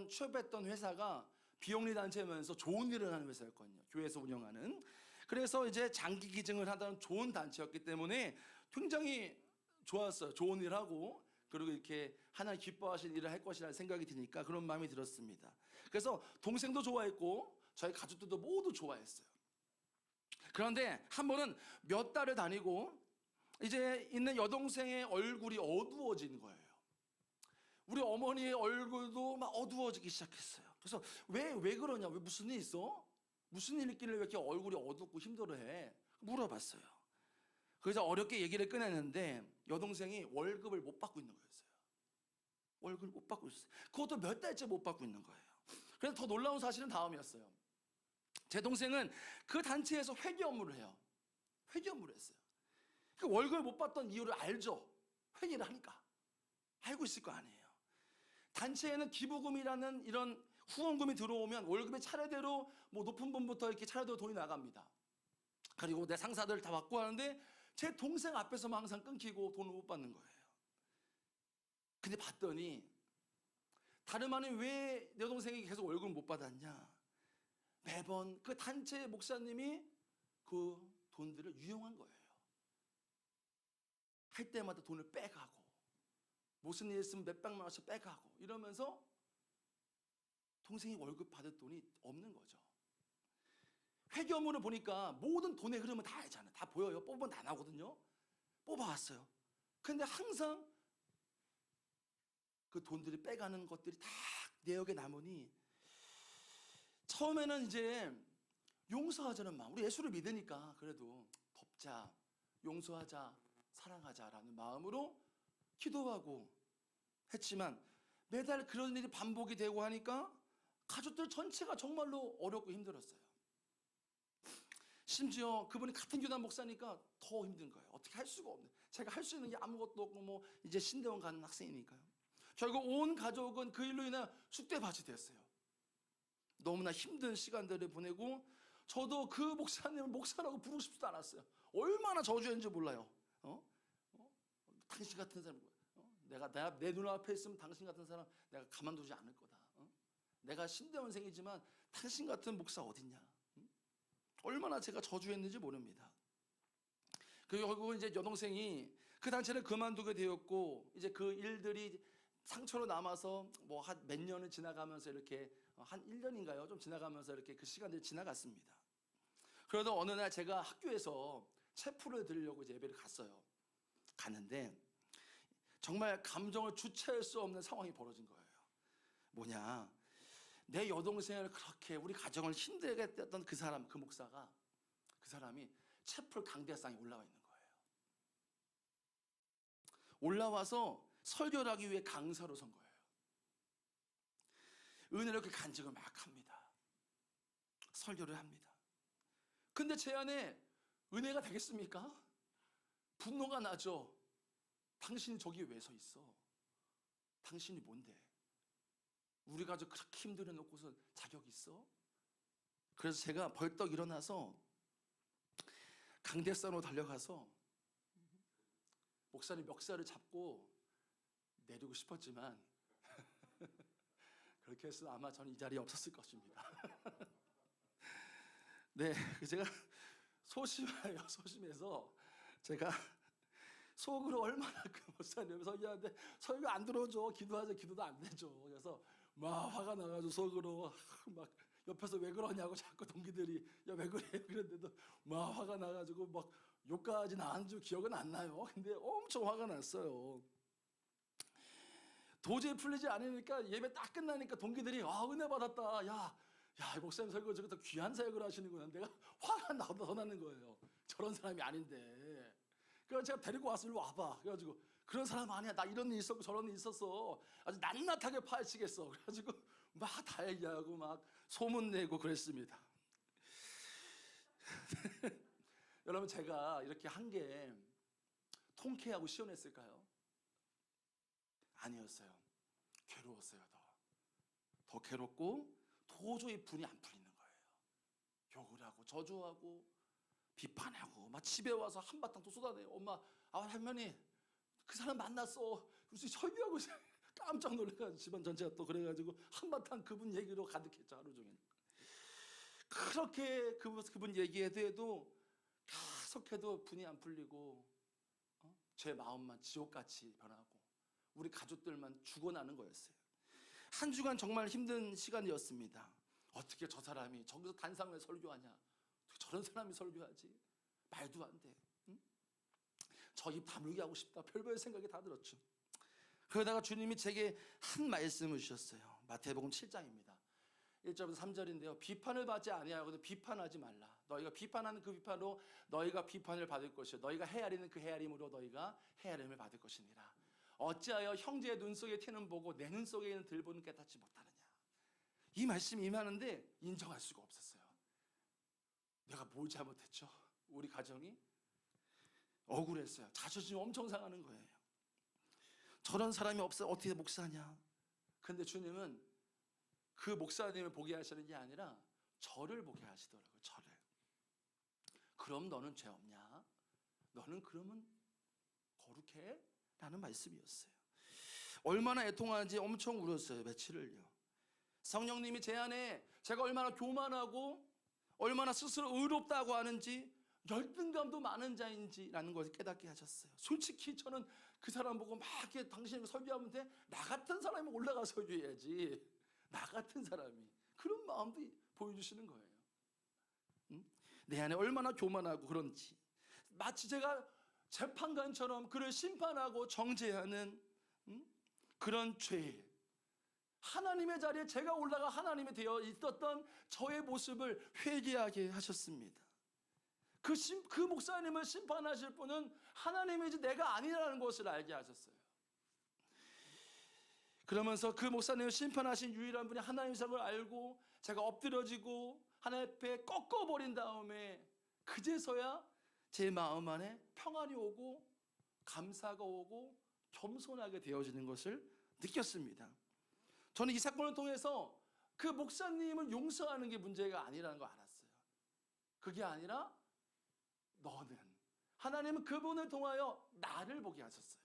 취업했던 회사가 비영리 단체면서 좋은 일을 하는 회사였거든요. 교회에서 운영하는. 그래서 이제 장기 기증을 하던 좋은 단체였기 때문에 굉장히 좋았어요. 좋은 일 하고, 그리고 이렇게 하나님 기뻐하신 일을 할 것이라는 생각이 드니까 그런 마음이 들었습니다. 그래서 동생도 좋아했고 저희 가족들도 모두 좋아했어요. 그런데 한 번은 몇 달을 다니고 이제 있는 여동생의 얼굴이 어두워진 거예요. 우리 어머니의 얼굴도 막 어두워지기 시작했어요. 그래서 왜 그러냐, 왜 무슨 일 있어? 무슨 일 있길래 왜 이렇게 얼굴이 어둡고 힘들어해? 물어봤어요. 그래서 어렵게 얘기를 꺼냈는데 여동생이 월급을 못 받고 있는 거였어요. 월급을 못 받고 있었어요. 그것도 몇 달째 못 받고 있는 거예요. 그래서 더 놀라운 사실은 다음이었어요. 제 동생은 그 단체에서 회계 업무를 해요. 회계 업무를 했어요. 그 월급을 못 받던 이유를 알죠. 회계를 하니까 알고 있을 거 아니에요. 단체에는 기부금이라는 이런 후원금이 들어오면 월급의 차례대로 뭐 높은 분부터 이렇게 차례대로 돈이 나갑니다. 그리고 내 상사들 다 받고 하는데 제 동생 앞에서만 항상 끊기고 돈을 못 받는 거예요. 근데 봤더니 다름 아닌 왜 내 동생이 계속 월급을 못 받았냐, 매번 그 단체 목사님이 그 돈들을 유용한 거예요. 할 때마다 돈을 빼가고, 무슨 일 있으면 몇백만 원씩 빼가고 이러면서 동생이 월급 받을 돈이 없는 거죠. 회계 업무를 보니까 모든 돈의 흐름은 다 알잖아요. 다 보여요. 뽑으면 다 나오거든요. 뽑아왔어요. 근데 항상 그 돈들이 빼가는 것들이 다 내역에 남으니 처음에는 이제 용서하자는 마음, 우리 예수를 믿으니까 그래도 덮자, 용서하자, 사랑하자라는 마음으로 기도하고 했지만 매달 그런 일이 반복이 되고 하니까 가족들 전체가 정말로 어렵고 힘들었어요. 심지어 그분이 같은 교단 목사니까 더 힘든 거예요. 어떻게 할 수가 없네. 제가 할 수 있는 게 아무것도 없고 뭐 이제 신대원 가는 학생이니까요. 결국 온 가족은 그 일로 인해 쑥대밭이 됐어요. 너무나 힘든 시간들을 보내고 저도 그 목사님을 목사라고 부르고 싶지도 않았어요. 얼마나 저주했는지 몰라요. 당신 같은 사람, 내가 내 눈앞에 있으면 당신 같은 사람 내가 가만두지 않을 거다. 내가 신대원생이지만 당신 같은 목사 어딨냐. 얼마나 제가 저주했는지 모릅니다. 그리고 결국은 이제 여동생이 그 단체를 그만두게 되었고 이제 그 일들이 상처로 남아서 뭐 한 몇 년을 지나가면서 이렇게 한 1년인가요? 좀 지나가면서 이렇게 그 시간들이 지나갔습니다. 그러다 어느 날 제가 학교에서 체프를 드리려고 이제 예배를 갔어요. 갔는데 정말 감정을 주체할 수 없는 상황이 벌어진 거예요. 뭐냐, 내 여동생을 그렇게 우리 가정을 힘들게 했던 그 사람, 그 목사가, 그 사람이 체풀 강대상에 올라와 있는 거예요. 올라와서 설교를 하기 위해 강사로 선 거예요. 은혜롭게 간증을 막 합니다. 설교를 합니다. 근데 제 안에 은혜가 되겠습니까? 분노가 나죠. 당신이 저기 왜 서 있어? 당신이 뭔데? 우리 가족 그렇게 힘들어 놓고서 자격 있어? 그래서 제가 벌떡 일어나서 강대산으로 달려가서 목사님 멱살을 잡고 내리고 싶었지만 그렇게 해서 아마 저는 이 자리에 없었을 것입니다. 네, 제가 소심해서 제가 속으로 얼마나 그 목사님 설교하는데 설교 안 들어줘, 기도하자, 기도도 안 되죠. 그래서 막 화가 나가지고 속으로 막 옆에서 왜 그러냐고 자꾸 동기들이 야 왜 그래 그랬는데도 막 화가 나가지고 막 욕까지 나온 줄 기억은 안 나요. 근데 엄청 화가 났어요. 도저히 풀리지 않으니까 예배 딱 끝나니까 동기들이 은혜 받았다. 야, 목사님 설교 저기 더 귀한 사역을 하시는구나. 내가 화가 더 나는 거예요. 저런 사람이 아닌데. 그래서 제가 데리고 와서 일로 와봐. 그래가지고 그런 사람 아니야. 나 이런 일 있었고 저런 일 있었어. 아주 낱낱하게 파헤치겠어. 그래가지고 막 다 얘기하고 막 소문내고 그랬습니다. 여러분 제가 이렇게 한 게 통쾌하고 시원했을까요? 아니었어요. 괴로웠어요. 더 괴롭고 도저히 분이 안 풀리는 거예요. 욕을 하고 저주하고 비판하고 막 집에 와서 한바탕 또 쏟아내요. 엄마, 할머니 그 사람 만났어. 무슨 설교하고 깜짝 놀라가지고 집안 전체가 또 그래가지고 한바탕 그분 얘기로 가득했죠. 하루 종일. 그렇게 그분 얘기해도 계속해도 분이 안 풀리고 제 마음만 지옥같이 변하고 우리 가족들만 죽어나는 거였어요. 한 주간 정말 힘든 시간이었습니다. 어떻게 저 사람이 저기서 단상을 설교하냐? 어떻게 저런 사람이 설교하지? 말도 안 돼. 응? 저 입 다물게 하고 싶다. 별별 생각이 다 들었죠. 그러다가 주님이 제게 한 말씀을 주셨어요. 마태복음 7장입니다. 1절부터 3절인데요. 비판을 받지 아니하거든 비판하지 말라. 너희가 비판하는 그 비판으로 너희가 비판을 받을 것이요 너희가 헤아리는 그 헤아림으로 너희가 헤아림을 받을 것이니라. 어찌하여 형제의 눈 속에 티는 보고 내 눈 속에 있는 들보는 깨닫지 못하느냐. 이 말씀이 임하는데 인정할 수가 없었어요. 내가 뭘 잘못했죠? 우리 가정이 억울했어요. 자존심이 엄청 상하는 거예요. 저런 사람이 없어 어떻게 목사냐. 근데 주님은 그 목사님을 보게 하시는 게 아니라 저를 보게 하시더라고요. 저를. 그럼 너는 죄 없냐? 너는 그러면 거룩해? 라는 말씀이었어요. 얼마나 애통하는지 엄청 울었어요. 며칠을요. 성령님이 제 안에 제가 얼마나 교만하고 얼마나 스스로 의롭다고 하는지 열등감도 많은 자인지라는 것을 깨닫게 하셨어요. 솔직히 저는 그 사람 보고 막 이렇게 당신이 설교하면 돼? 나 같은 사람이 올라가 설교해야지. 나 같은 사람이. 그런 마음도 보여주시는 거예요. 응? 내 안에 얼마나 교만하고 그런지. 마치 제가 재판관처럼 그를 심판하고 정죄하는 그런 죄. 하나님의 자리에 제가 올라가 하나님이 되어 있었던 저의 모습을 회개하게 하셨습니다. 그 목사님을 심판하실 분은 하나님이지 내가 아니라는 것을 알게 하셨어요. 그러면서 그 목사님을 심판하신 유일한 분이 하나님이라는 걸 알고 제가 엎드려지고 하나님 앞에 꺾어버린 다음에 그제서야 제 마음 안에 평안이 오고 감사가 오고 겸손하게 되어지는 것을 느꼈습니다. 저는 이 사건을 통해서 그 목사님을 용서하는 게 문제가 아니라는 걸 알았어요. 그게 아니라 너는 하나님은 그분을 통하여 나를 보게 하셨어요.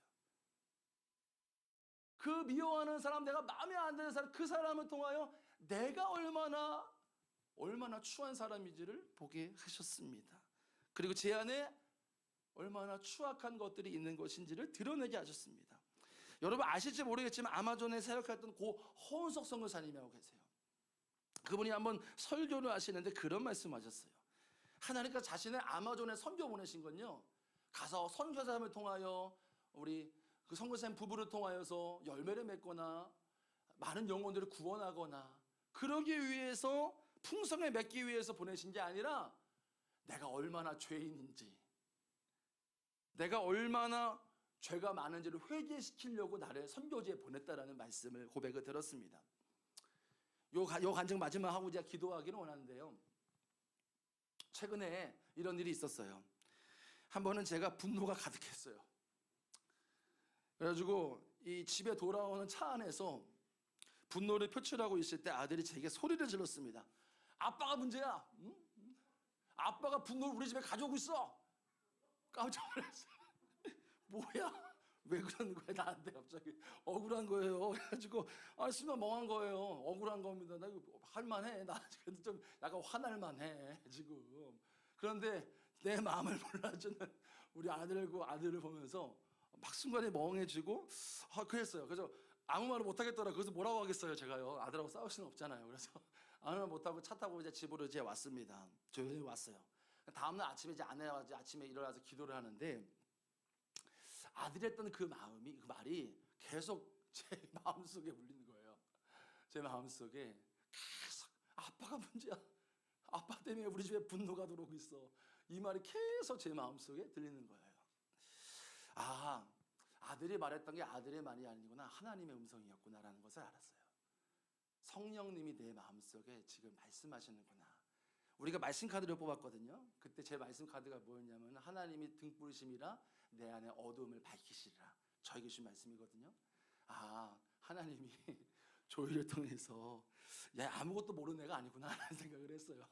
그 미워하는 사람, 내가 마음에 안 드는 사람, 그 사람을 통하여 내가 얼마나 추한 사람인지를 보게 하셨습니다. 그리고 제 안에 얼마나 추악한 것들이 있는 것인지를 드러내게 하셨습니다. 여러분 아실지 모르겠지만 아마존에 사역했던 고 허은석 선교사님이라고 계세요. 그분이 한번 설교를 하시는데 그런 말씀하셨어요. 하나님께서 자신의 아마존에 선교 보내신 건요. 가서 선교사님을 통하여 우리 그 선교사님 부부를 통하여서 열매를 맺거나 많은 영혼들을 구원하거나 그러기 위해서 풍성에 맺기 위해서 보내신 게 아니라 내가 얼마나 죄인인지 내가 얼마나 죄가 많은지를 회개시키려고 나를 선교지에 보냈다라는 말씀을 고백을 들었습니다. 요 간증 마지막 하고 제가 기도하기를 원하는데요. 최근에 이런 일이 있었어요. 한 번은 제가 분노가 가득했어요. 그래가지고 이 집에 돌아오는 차 안에서 분노를 표출하고 있을 때 아들이 제게 소리를 질렀습니다. 아빠가 문제야. 응? 아빠가 분노를 우리 집에 가져오고 있어. 깜짝 놀랐어요. 뭐야? 왜 그러는 거야 나한테 갑자기. 억울한 거예요. 그래가지고 순간 멍한 거예요. 억울한 겁니다. 나 이거 할만해. 나 지금 좀 약간 화날만해 지금. 그런데 내 마음을 몰라주는 우리 아들을 보면서 막 순간에 멍해지고 그랬어요. 그래서 아무 말을 못 하겠더라. 그래서 뭐라고 하겠어요 제가요. 아들하고 싸울 수는 없잖아요. 그래서 아무 말 못 하고 차 타고 이제 집으로 이제 왔습니다. 조용히 왔어요. 다음날 아침에 이제 아내가 아침에 일어나서 기도를 하는데 아들이 했던 그 말이 계속 제 마음속에 울리는 거예요. 제 마음속에 계속 아빠가 문제야. 아빠 때문에 우리 집에 분노가 들어오고 있어. 이 말이 계속 제 마음속에 들리는 거예요. 아들이 말했던 게 아들의 말이 아니구나. 하나님의 음성이었구나라는 것을 알았어요. 성령님이 내 마음속에 지금 말씀하시는구나. 우리가 말씀 카드를 뽑았거든요. 그때 제 말씀 카드가 뭐였냐면 하나님이 등불이심이라 내 안에 어두움을 밝히시리라. 저에게 주신 말씀이거든요. 하나님이 조이를 통해서 아무것도 모르는 애가 아니구나 라는 생각을 했어요.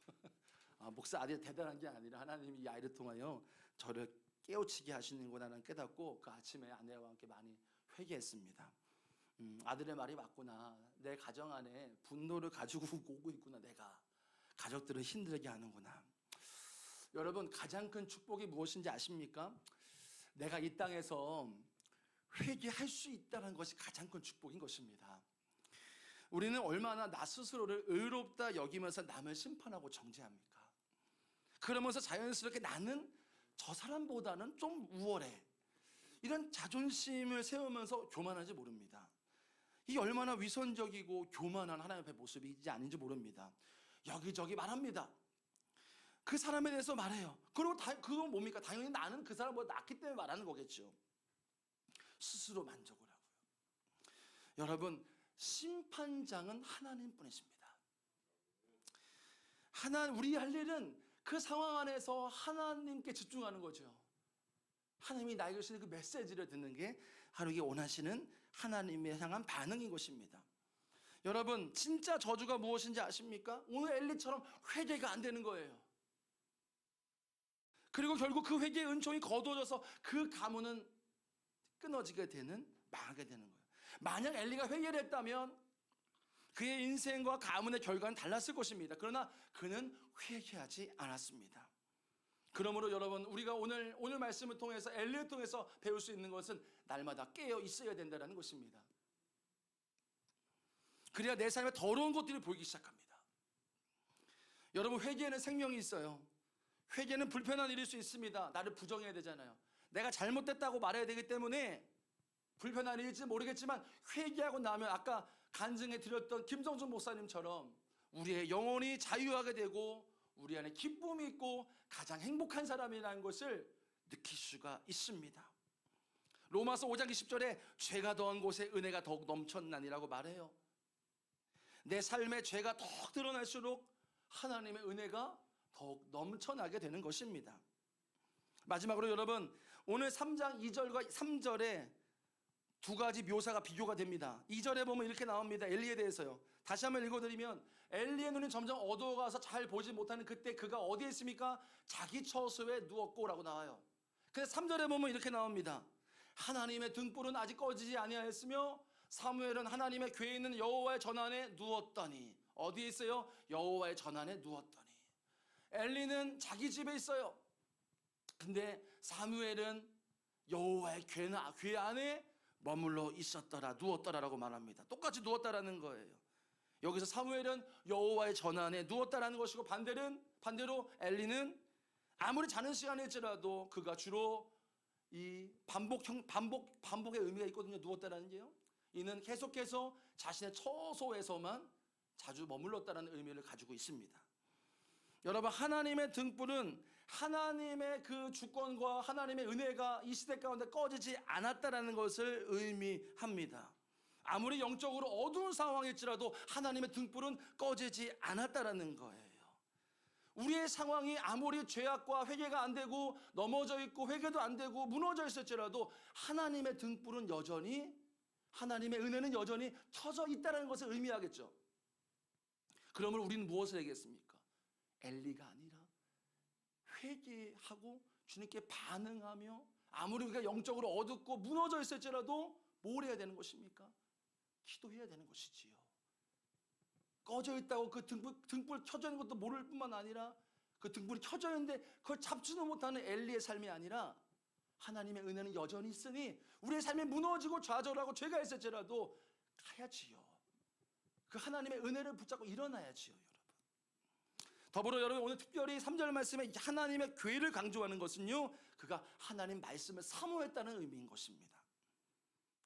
목사 아들이 대단한 게 아니라 하나님이 이 아이를 통하여 저를 깨우치게 하시는구나라는 깨닫고 그 아침에 아내와 함께 많이 회개했습니다. 아들의 말이 맞구나. 내 가정 안에 분노를 가지고 오고 있구나. 내가 가족들을 힘들게 하는구나. 여러분 가장 큰 축복이 무엇인지 아십니까? 내가 이 땅에서 회개할 수 있다는 것이 가장 큰 축복인 것입니다. 우리는 얼마나 나 스스로를 의롭다 여기면서 남을 심판하고 정죄합니까? 그러면서 자연스럽게 나는 저 사람보다는 좀 우월해. 이런 자존심을 세우면서 교만한지 모릅니다. 이게 얼마나 위선적이고 교만한 하나님의 모습이지 아닌지 모릅니다. 여기저기 말합니다. 그 사람에 대해서 말해요. 그리고 그건 뭡니까? 당연히 나는 그 사람보다 낫기 때문에 말하는 거겠죠. 스스로 만족을 하고요. 여러분 심판장은 하나님뿐이십니다. 우리 할 일은 그 상황 안에서 하나님께 집중하는 거죠. 하나님이 나에게 주시는 그 메시지를 듣는 게 하루에 원하시는 하나님에 향한 반응인 것입니다. 여러분 진짜 저주가 무엇인지 아십니까? 오늘 엘리처럼 회개가 안 되는 거예요. 그리고 결국 그 회개의 은총이 거두어져서 그 가문은 끊어지게 되는, 망하게 되는 거예요. 만약 엘리가 회개를 했다면 그의 인생과 가문의 결과는 달랐을 것입니다. 그러나 그는 회개하지 않았습니다. 그러므로 여러분 우리가 오늘 말씀을 통해서 엘리를 통해서 배울 수 있는 것은 날마다 깨어 있어야 된다는 것입니다. 그래야 내 삶에 더러운 것들이 보이기 시작합니다. 여러분 회개에는 생명이 있어요. 회개는 불편한 일일 수 있습니다. 나를 부정해야 되잖아요. 내가 잘못됐다고 말해야 되기 때문에 불편한 일일지 모르겠지만 회개하고 나면 아까 간증해 드렸던 김성준 목사님처럼 우리의 영혼이 자유하게 되고 우리 안에 기쁨이 있고 가장 행복한 사람이라는 것을 느낄 수가 있습니다. 로마서 5장 20절에 죄가 더한 곳에 은혜가 더욱 넘쳤나니라고 말해요. 내 삶에 죄가 더욱 드러날수록 하나님의 은혜가 더욱 넘쳐나게 되는 것입니다. 마지막으로 여러분 오늘 3장 2절과 3절에 두 가지 묘사가 비교가 됩니다. 2절에 보면 이렇게 나옵니다. 엘리에 대해서요. 다시 한번 읽어드리면 엘리의 눈이 점점 어두워가서 잘 보지 못하는 그때 그가 어디에 있습니까? 자기 처소에 누웠고 라고 나와요. 그래서 3절에 보면 이렇게 나옵니다. 하나님의 등불은 아직 꺼지지 아니하였으며 사무엘은 하나님의 궤에 있는 여호와의 전안에 누웠더니. 어디에 있어요? 여호와의 전안에 누웠더니. 엘리는 자기 집에 있어요. 근데 사무엘은 여호와의 궤 안에 머물러 있었더라, 누웠더라라고 말합니다. 똑같이 누웠다라는 거예요. 여기서 사무엘은 여호와의 전안에 누웠다라는 것이고 반대로 엘리는 아무리 자는 시간일지라도 그가 주로 이 반복의 의미가 있거든요. 누웠다라는 게요. 이는 계속해서 자신의 처소에서만 자주 머물렀다라는 의미를 가지고 있습니다. 여러분 하나님의 등불은 하나님의 그 주권과 하나님의 은혜가 이 시대 가운데 꺼지지 않았다라는 것을 의미합니다. 아무리 영적으로 어두운 상황일지라도 하나님의 등불은 꺼지지 않았다라는 거예요. 우리의 상황이 아무리 죄악과 회개가 안 되고 넘어져 있고 회개도 안 되고 무너져 있을지라도 하나님의 등불은 여전히, 하나님의 은혜는 여전히 켜져 있다는 것을 의미하겠죠. 그러면 우리는 무엇을 해야겠습니까? 엘리가 아니라 회개하고 주님께 반응하며, 아무리 우리가 영적으로 어둡고 무너져 있을지라도 뭘 해야 되는 것입니까? 기도해야 되는 것이지요. 꺼져 있다고 그 등불 켜져 있는 것도 모를 뿐만 아니라 그 등불이 켜져 있는데 그걸 잡지도 못하는 엘리의 삶이 아니라 하나님의 은혜는 여전히 있으니 우리의 삶이 무너지고 좌절하고 죄가 있을지라도 가야지요. 그 하나님의 은혜를 붙잡고 일어나야지요, 여러분. 더불어 여러분, 오늘 특별히 3절 말씀에 하나님의 괴를 강조하는 것은요, 그가 하나님 말씀을 사모했다는 의미인 것입니다.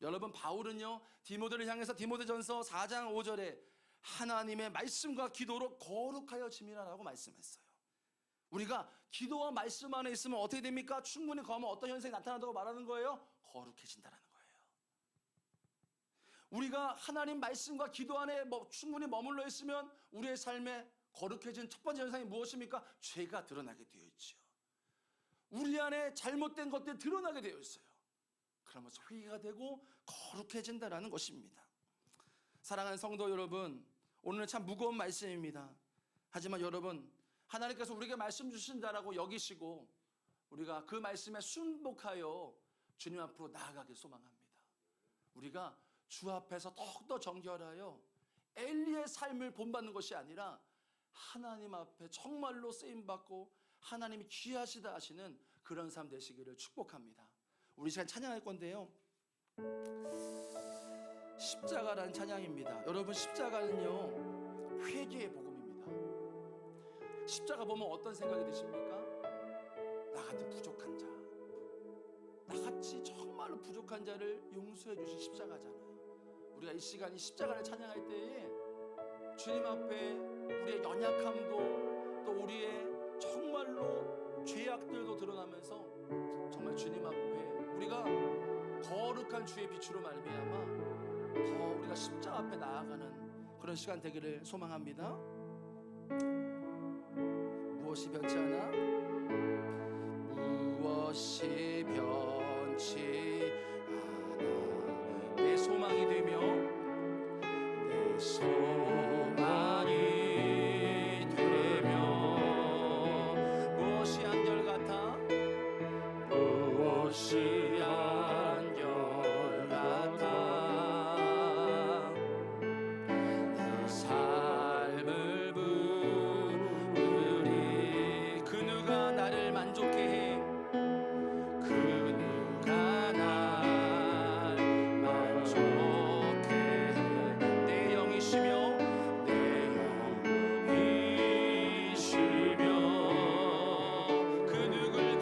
여러분, 바울은요 디모데를 향해서 디모데전서 4장 5절에 하나님의 말씀과 기도로 거룩하여 지미라라고 말씀했어요. 우리가 기도와 말씀 안에 있으면 어떻게 됩니까? 충분히 거하면 어떤 현상이 나타난다고 말하는 거예요? 거룩해진다는 거예요. 우리가 하나님 말씀과 기도 안에 충분히 머물러 있으면 우리의 삶에 거룩해진 첫 번째 현상이 무엇입니까? 죄가 드러나게 되어 있죠. 우리 안에 잘못된 것들이 드러나게 되어 있어요. 그러면서 회개가 되고 거룩해진다는 것입니다. 사랑하는 성도 여러분, 오늘은 참 무거운 말씀입니다. 하지만 여러분, 하나님께서 우리에게 말씀 주신다라고 여기시고 우리가 그 말씀에 순복하여 주님 앞으로 나아가길 소망합니다. 우리가 주 앞에서 더욱더 정결하여 엘리의 삶을 본받는 것이 아니라 하나님 앞에 정말로 쓰임받고 하나님이 귀하시다 하시는 그런 삶 되시기를 축복합니다. 우리 시간 찬양할 건데요, 십자가라는 찬양입니다. 여러분, 십자가는요 회개의 복음입니다. 십자가 보면 어떤 생각이 드십니까? 나 같은 부족한 자, 나같이 정말로 부족한 자를 용서해 주신 십자가잖아요. 우리가 이 시간 이 십자가를 찬양할 때에 주님 앞에 우리의 연약함도 또 우리의 정말로 죄악들도 드러나면서 정말 주님 앞에 우리가 거룩한 주의 빛으로 말미암아 더 우리가 십자가 앞에 나아가는 그런 시간 되기를 소망합니다. 무엇이 변치 않아? 무엇이 변치 않아 내 소망이 되며 내 소망이 되며 무엇이 한결같아? 무엇이 그 누굴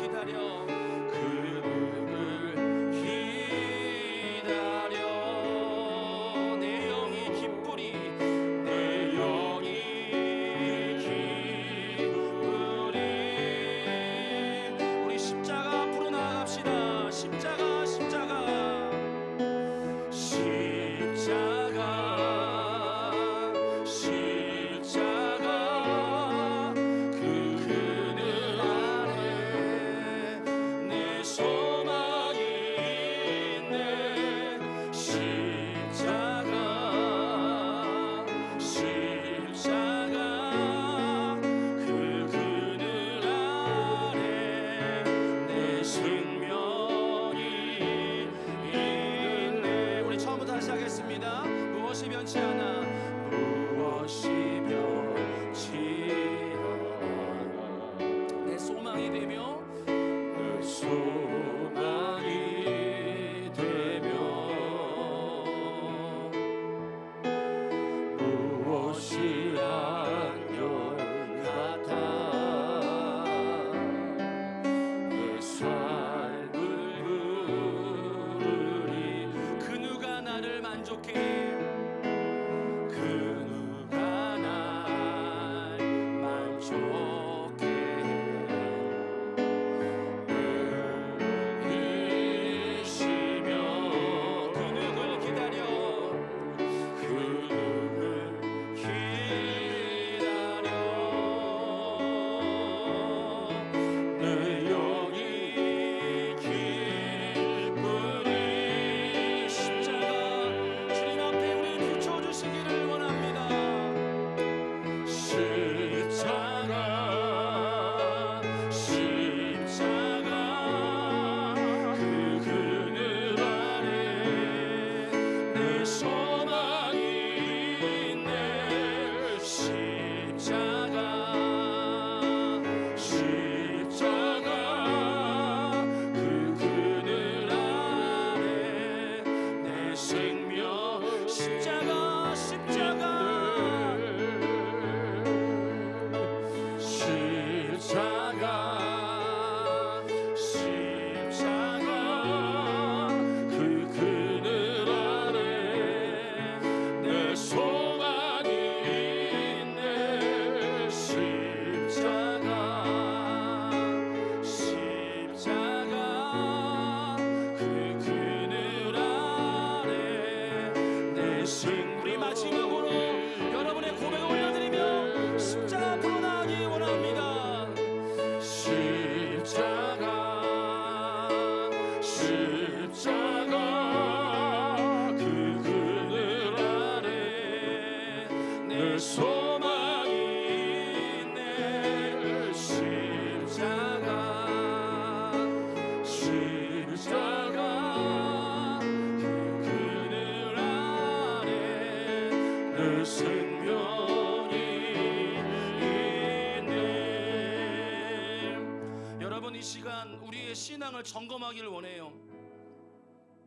우리의 신앙을 점검하기를 원해요.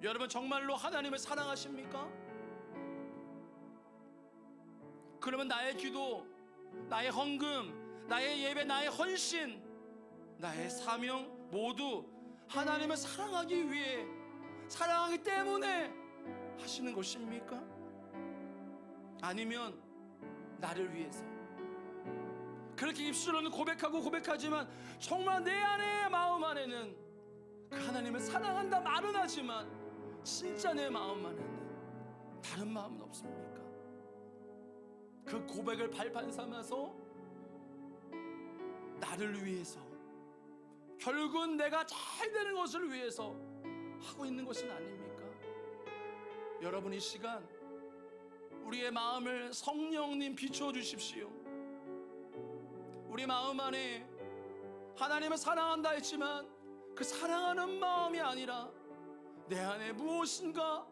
여러분 정말로 하나님을 사랑하십니까? 그러면 나의 기도, 나의 헌금, 나의 예배, 나의 헌신, 나의 사명 모두 하나님을 사랑하기 위해, 사랑하기 때문에 하시는 것입니까? 아니면 나를 위해서 그렇게 입술로는 고백하지만 정말 내 안에, 마음 안에는 그 하나님을 사랑한다 말은 하지만 진짜 내 마음 안에는 다른 마음은 없습니까? 그 고백을 발판 삼아서 나를 위해서, 결국은 내가 잘 되는 것을 위해서 하고 있는 것은 아닙니까? 여러분 이 시간 우리의 마음을 성령님 비추어 주십시오. 우리 마음 안에 하나님을 사랑한다 했지만 그 사랑하는 마음이 아니라 내 안에 무엇인가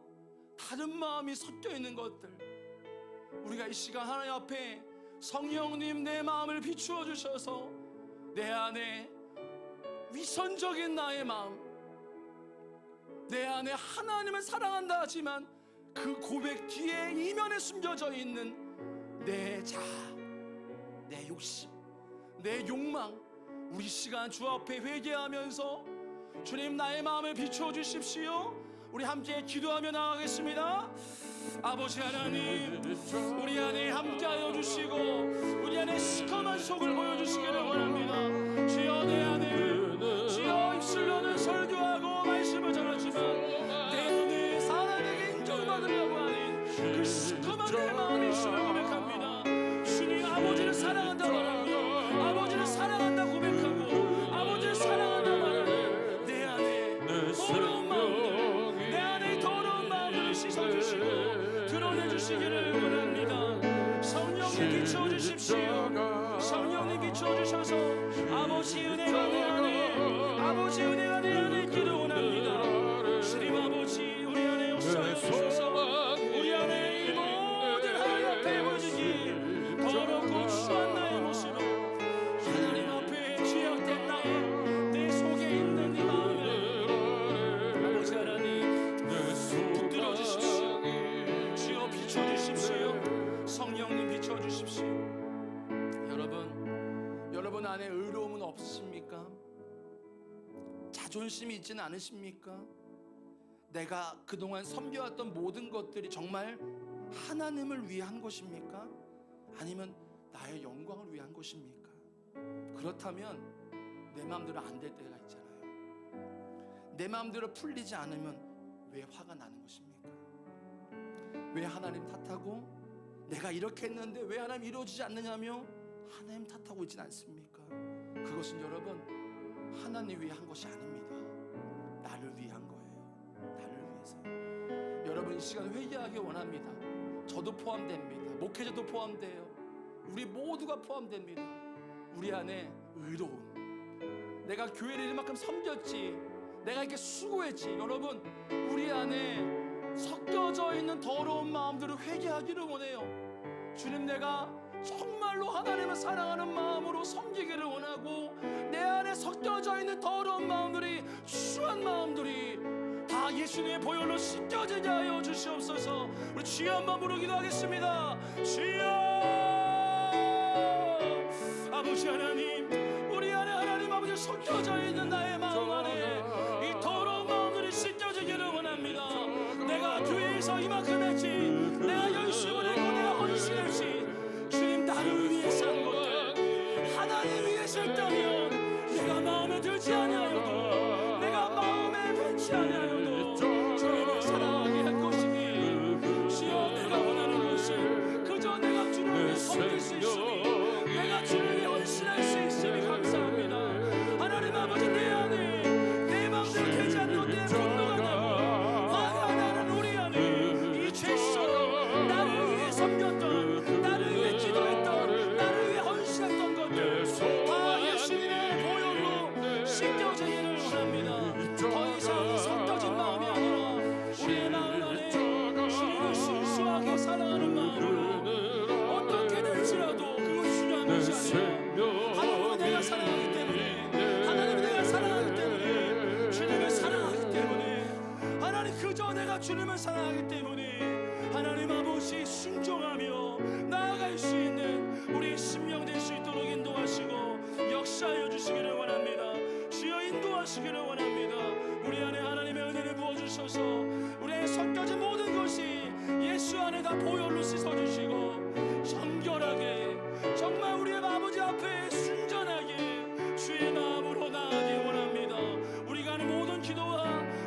다른 마음이 섞여 있는 것들, 우리가 이 시간 하나님 앞에 성령님 내 마음을 비추어 주셔서 내 안에 위선적인 나의 마음, 내 안에 하나님을 사랑한다 하지만 그 고백 뒤에 이면에 숨겨져 있는 내 자아, 내 욕심, 내 욕망, 우리 시간 주 앞에 회개하면서 주님 나의 마음을 비추어 주십시오. 우리 함께 기도하며 나가겠습니다. 아버지 하나님, 우리 안에 함께하여 주시고 우리 안에 시커먼 속을 보여주시기를 원합니다. 주여 내 안에, 주여 입술로는 설교하고 말씀을 전하지만 내 안에 사람에게 인정받으려고 하는 그 시커먼 내 마음이 있음을 고백합니다. 주님 아버지를 사랑한다 말합니다. 아버지를 사랑한다 고백하고 아버지를 사랑한다 말하는 내 안에 더러운 마음들, 내 안에 더러운 마음을 씻어주시고 드러내주시기를 원합니다. 성령님 비춰주십시오. 성령님 비춰주셔서 아버지 은혜가 내 안에, 아버지 은혜가 내 안에 있기를 원합니다. 주님 아버지 우리 안에 역사해 주셔서 우리 안에 이 모든 하나님 앞에 보여주기 더럽고 추한 나의 모습으로 하나님 앞에 죄악된 나의 내 속에 있는 이 마음을 아버지 하나님 붙들어 주십시오. 주여 비춰주십시오. 성령님 비춰주십시오. 여러분 안에 의로움은 없으십니까? 자존심이 있지는 않으십니까? 내가 그동안 섬겨왔던 모든 것들이 정말 하나님을 위한 것입니까? 아니면 나의 영광을 위한 것입니까? 그렇다면 내 마음대로 안 될 때가 있잖아요. 내 마음대로 풀리지 않으면 왜 화가 나는 것입니까? 왜 하나님 탓하고 내가 이렇게 했는데 왜 하나님 이루어지지 않느냐며 하나님 탓하고 있진 않습니까? 그것은 여러분 하나님 위해 한 것이 아닙니다. 나를 위한 거예요. 나를 위해서. 여러분 이 시간 회개하기 원합니다. 저도 포함됩니다. 목회자도 포함돼요. 우리 모두가 포함됩니다. 우리 안에 의로움, 내가 교회를 이만큼 섬겼지, 내가 이렇게 수고했지, 여러분 우리 안에 섞여져 있는 더러운 마음들을 회개하기를 원해요. 주님 내가 정말로 하나님을 사랑하는 마음으로 섬기기를 원하고 내 안에 섞여져 있는 더러운 마음들이, 추한 마음들이 다 예수님의 보혈로 씻겨지게 하여 주시옵소서. 우리 주여 한번 부르기도 하겠습니다. 주여 아버지 하나님, 우리 안에 하나님 아버지 섞여져 있는 나의 마음 안에 이 더러운 마음들이 씻겨지기를 원합니다. 내가 교회에서 이만큼 했지, 내가 열심을 했고 내가 헌신했지, 주님 나를 위해서 한 것들 하나님 위해서 했다면 내가 마음에 들지 아니하여도, 내가 마음에 뱉지 아니하여도 주님을 사랑하게 할 것이니 주여 내가 원하는 것은 그저 내가 주를 위해 섬길 수 있으니, 내가 주를 위해 헌신할 수 있으니 감사합니다. 하나님 아버지 내 안에 내 마음대로 되지 않는 내 분노가 나고 화가 나는 우리 안에 주님을 사랑하기 때문에 하나님 아버지 순종하며 나아갈 수 있는 우리 심령 될 수 있도록 인도하시고 역사하여 주시기를 원합니다. 주여 인도하시기를 원합니다. 우리 안에 하나님의 은혜를 부어주셔서 우리 안에 섞여진 모든 것이 예수 안에 다 보혈로 씻어주시고 정결하게 정말 우리의 아버지 앞에 순전하게 주의 마음으로 나아가기 원합니다. 우리가 하는 모든 기도와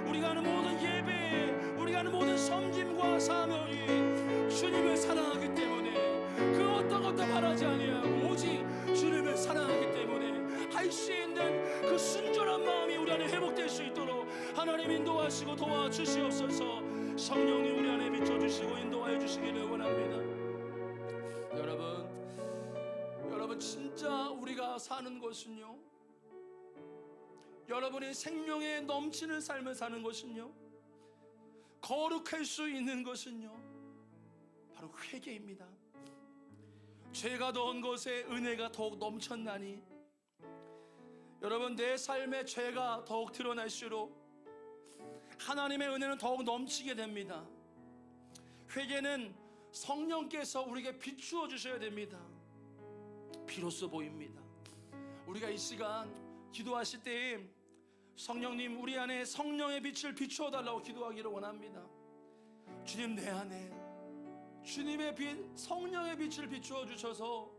우리가 하는 모든 예배, 우리가 하는 모든 섬김과 사명이 주님을 사랑하기 때문에 그 어떤 것도 바라지 아니하고 오직 주님을 사랑하기 때문에 할 수 있는 그 순전한 마음이 우리 안에 회복될 수 있도록 하나님 인도하시고 도와주시옵소서. 성령님 우리 안에 비춰주시고 인도하여 주시기를 원합니다. 여러분 진짜 우리가 사는 것은요, 여러분의 생명에 넘치는 삶을 사는 것은요, 거룩할 수 있는 것은요 바로 회개입니다. 죄가 넣은 것에 은혜가 더욱 넘쳤나니, 여러분 내 삶에 죄가 더욱 드러날수록 하나님의 은혜는 더욱 넘치게 됩니다. 회개는 성령께서 우리에게 비추어 주셔야 됩니다. 비로소 보입니다. 우리가 이 시간 기도하실 때에 성령님 우리 안에 성령의 빛을 비추어 달라고 기도하기를 원합니다. 주님 내 안에 주님의 빛, 성령의 빛을 비추어 주셔서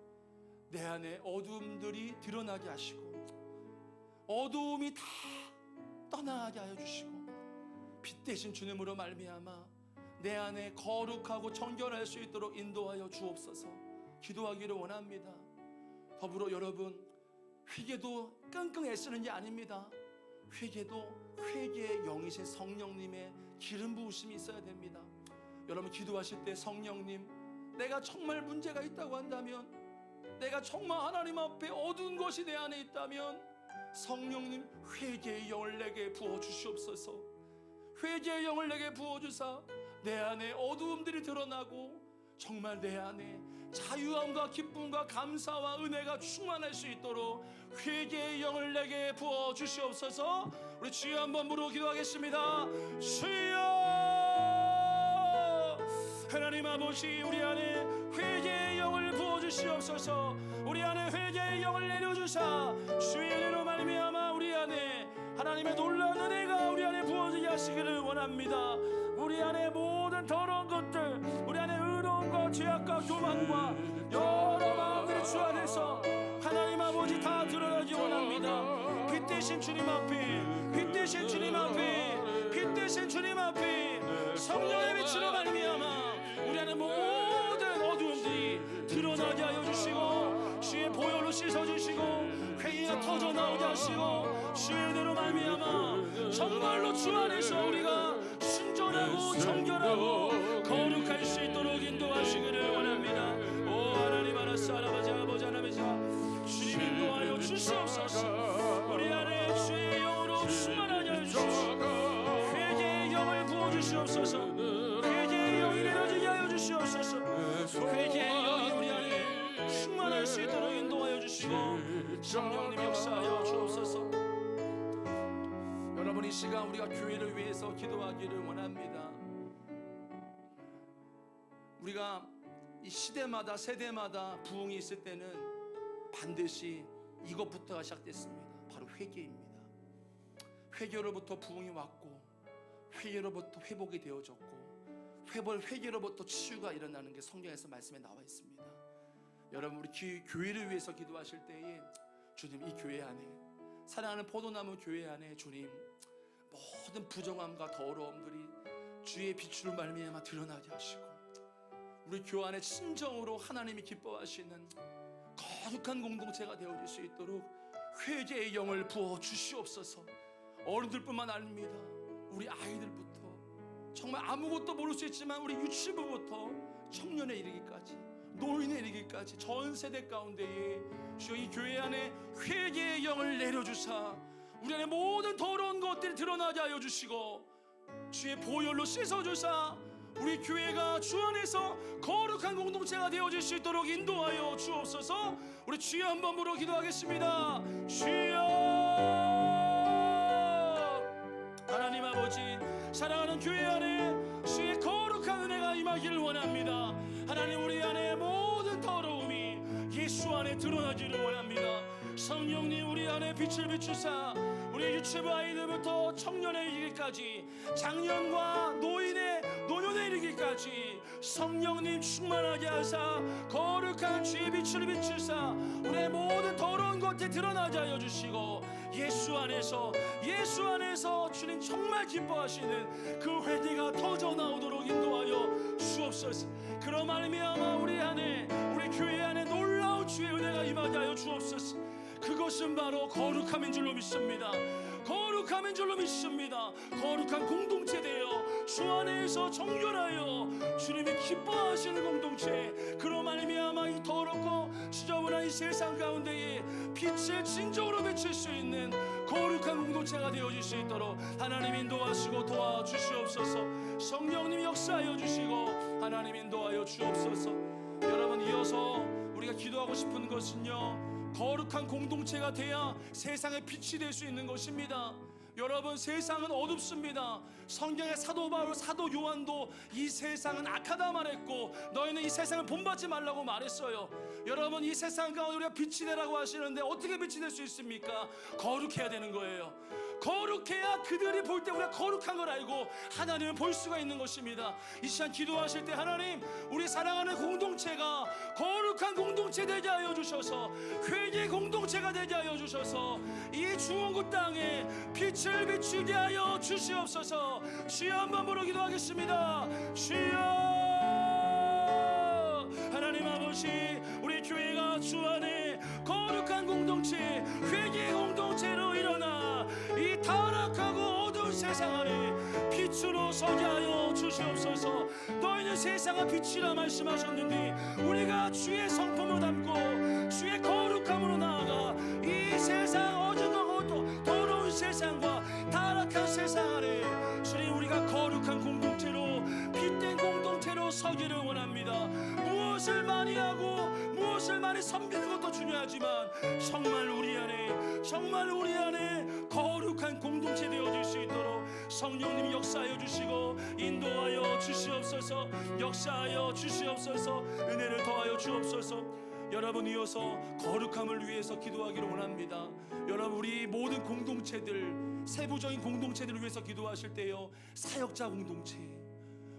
내 안에 어두움들이 드러나게 하시고 어두움이 다 떠나게 하여 주시고 빛 대신 주님으로 말미암아 내 안에 거룩하고 정결할 수 있도록 인도하여 주옵소서. 기도하기를 원합니다. 더불어 여러분 회개도 끙끙 애쓰는 게 아닙니다. 회개도 회개의 영이신 성령님의 기름 부으심이 있어야 됩니다. 여러분 기도하실 때 성령님 내가 정말 문제가 있다고 한다면, 내가 정말 하나님 앞에 어두운 것이 내 안에 있다면 성령님 회개의 영을 내게 부어주시옵소서. 회개의 영을 내게 부어주사 내 안에 어두움들이 드러나고 정말 내 안에 자유함과 기쁨과 감사와 은혜가 충만할 수 있도록 회개의 영을 내게 부어주시옵소서. 우리 주여 한번 부르고 기도하겠습니다. 주여 하나님 아버지 우리 안에 회개의 영을 부어주시옵소서. 우리 안에 회개의 영을 내려주사 주의 은혜로 말미암아 우리 안에 하나님의 놀라운 은혜가 우리 안에 부어지게 하시기를 원합니다. 우리 안에 모든 더러운 것들, 우리 안에 의로움과 죄악과 교만과 여러 마음들이 주 안에서 하나님 아버지 다 드러나기 원합니다. 빛 대신 주님 앞에, 빛 대신 주님 앞에, 빛 대신 주님 앞에 성령의 빛으로 말미암아 우리 안에 모든 어두움들이 드러나게 하여 주시고 주의 보혈로 씻어주시고 회개가 터져 나오게 하시고 주의 은혜로 말미암아 정말로 주 안에서 우리가 순전하고 정결하고 거룩할 수 있도록 인도하시기를 원합니다. 오 하나님 알았어 할아버지 아버지 하나님이자 주님 인도하여 주시옵소서. 우리 안에 주의 영으로 충만하게 하여 주시옵소서. 회개의 영을 부어주시옵소서. 회개의 영이 내려지게 하여 주시옵소서. 회개의 영이 우리 안에 충만할 수 있도록 인도하여 주시고 성령님 역사하여 주옵소서. 여러분 이 시간 우리가 교회를 위해서 기도하기를 원합니다. 우리가 이 시대마다 세대마다 부흥이 있을 때는 반드시 이것부터가 시작됐습니다. 바로 회개입니다. 회개로부터 부흥이 왔고 회개로부터 회복이 되어졌고 회개로부터 치유가 일어나는 게 성경에서 말씀에 나와 있습니다. 여러분 우리 교회를 위해서 기도하실 때에 주님 이 교회 안에 사랑하는 포도나무 교회 안에 주님 모든 부정함과 더러움들이 주의 빛으로 말미암아 드러나게 하시고 우리 교회 안에 진정으로 하나님이 기뻐하시는 거룩한 공동체가 되어질 수 있도록 회개의 영을 부어 주시옵소서. 어른들뿐만 아닙니다. 우리 아이들부터 정말 아무것도 모를 수 있지만 우리 유치부부터 청년에 이르기까지 노인에 이르기까지 전 세대 가운데에 주여 이 교회 안에 회개의 영을 내려주사 우리 안에 모든 더러운 것들이 드러나게 하여 주시고 주의 보혈로 씻어주사 우리 교회가 주 안에서 거룩한 공동체가 되어질 수 있도록 인도하여 주옵소서. 우리 주여 한번 부르어 기도하겠습니다. 주여 하나님 아버지 사랑하는 교회 안에 주의 일어나기를 원합니다. 하나님, 우리 안에 모든 더러움이 예수 안에 드러나기를 원합니다. 성령님, 우리 안에 빛을 비추사 우리 유치부 아이들부터 청년에 이르기까지, 장년과 노년에 이르기까지 성령님 충만하게 하사 거룩한 주의 빛을 비추사 우리의 모든 더러운 것에 드러나게 하여 주시고, 예수 안에서 주님 정말 기뻐하시는 그 회개가 터져 나오도록 인도하여 주옵소서. 그런 말미암아 우리 안에, 우리 교회 안에 놀라운 주의 은혜가 임하게 하여 주옵소서. 그것은 바로 거룩함인 줄로 믿습니다. 거룩함인 줄로 믿습니다. 거룩한 공동체 되어 주 안에서 정결하여 주님이 기뻐하시는 공동체, 그로 말미암아 이 더럽고 지저분한 이 세상 가운데에 빛을 진정으로 비칠 수 있는 거룩한 공동체가 되어질 수 있도록 하나님 인도하시고 도와주시옵소서. 성령님 역사하여 주시고 하나님 인도하여 주옵소서. 여러분, 이어서 우리가 기도하고 싶은 것은요, 거룩한 공동체가 돼야 세상의 빛이 될 수 있는 것입니다. 여러분, 세상은 어둡습니다. 성경의 사도 바울, 사도 요한도 이 세상은 악하다 말했고 너희는 이 세상을 본받지 말라고 말했어요. 여러분, 이 세상 가운데 우리가 빛이 되라고 하시는데 어떻게 빛이 될 수 있습니까? 거룩해야 되는 거예요. 거룩해야 그들이 볼 때 우리가 거룩한 걸 알고 하나님을 볼 수가 있는 것입니다. 이 시간 기도하실 때 하나님, 우리 사랑하는 공동체가 거룩한 공동체 되게 하여 주셔서 회개 공동체가 되게 하여 주셔서 이 주원구 땅에 빛을 비추게 하여 주시옵소서. 주여, 한번 부르 기도하겠습니다. 주여. 하나님 아버지, 우리 교회가 주 안에 거룩한 공동체, 회개 공동체로 일어나 이 타락하고 어두운 세상 안에 빛으로 서게 하여 주시옵소서. 너희는 세상의 빛이라 말씀하셨는데 우리가 주의 성품을 담고 주의 거룩함으로 나아가 이 세상 어두운 더러운 세상과 타락한 세상 안에 주님, 우리가 거룩한 공동체로, 빛된 공동체로 서기를 원합니다. 무엇을 많이 하고 무엇을 많이 섬기는 것도 중요하지만 정말 우리 안에 거룩한 공동체 되어질 수 있도록 성령님이 역사하여 주시고 인도하여 주시옵소서. 역사하여 주시옵소서. 은혜를 더하여 주옵소서. 여러분, 이어서 거룩함을 위해서 기도하기를 원합니다. 여러분, 우리 모든 공동체들, 세부적인 공동체들을 위해서 기도하실 때요, 사역자 공동체,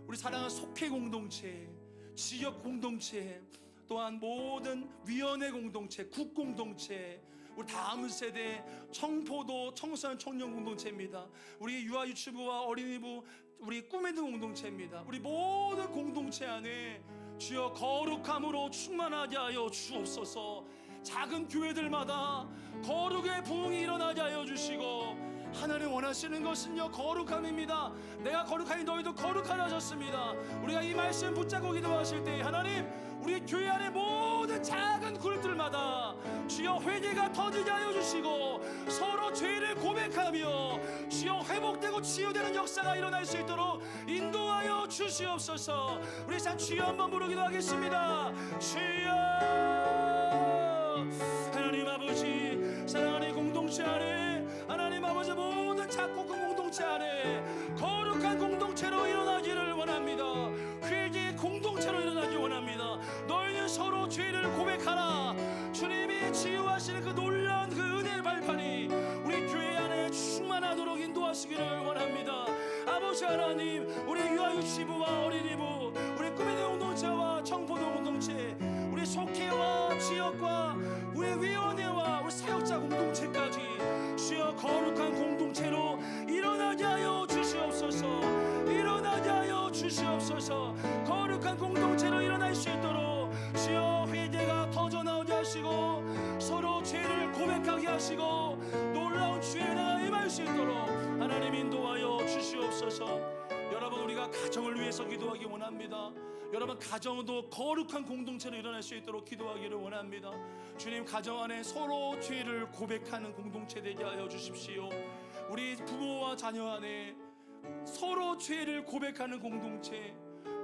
우리 사랑하는 속회 공동체, 지역 공동체, 또한 모든 위원회 공동체, 국 공동체, 우리 다음 세대 청포도 청소년 청년 공동체입니다. 우리 유아 유치부와 어린이부, 우리 꿈의 등 공동체입니다. 우리 모든 공동체 안에 주여 거룩함으로 충만하게 하여 주옵소서. 작은 교회들마다 거룩의 부흥이 일어나게 하여 주시고, 하나님 원하시는 것은요, 거룩함입니다. 내가 거룩하니 너희도 거룩하라 하셨습니다. 우리가 이 말씀 붙잡고 기도하실 때 하나님, 우리 교회 안에 모든 작은 그룹들마다 주여 회개가 터지게 하여 주시고 서로 죄를 고백하며 주여 회복되고 치유되는 역사가 일어날 수 있도록 인도하여 주시옵소서. 우리 참 주여 한번 부르기도 하겠습니다. 주여. 하나님 아버지, 사랑하는 공동체 안에 하나님 아버지 모든 작고 큰 공동체 안에 거룩한 공동체로 일어나기를 원합니다. 회개의 공동체로 일어나기 원합니다. 너희는 서로 죄를 고백하라. 주님이 치유하시는 그 놀라운 그 은혜의 발판이 우리 교회 안에 충만하도록 인도하시기를 원합니다. 아버지 하나님, 우리 유아유치부와 어린이부, 우리 꿈의 공동체와 청포도 공동체, 우리 속회와 지역과 우리 위원회와 우리 사역자 공동체까지 주여 거룩한 공동체로 일어나게 하여 주시옵소서. 일어나게 하여 주시옵소서. 거룩한 공동체로 일어날 수 있도록 주여 회개가 터져나오게 하시고 서로 죄를 고백하게 하시고 놀라운 주의 은혜가 임할 수 있도록 하나님 인도하여 주시옵소서. 여러분, 우리가 가정을 위해서 기도하기 원합니다. 여러분, 가정도 거룩한 공동체로 일어날 수 있도록 기도하기를 원합니다. 주님, 가정 안에 서로 죄를 고백하는 공동체 되게 하여 주십시오. 우리 부모와 자녀 안에 서로 죄를 고백하는 공동체,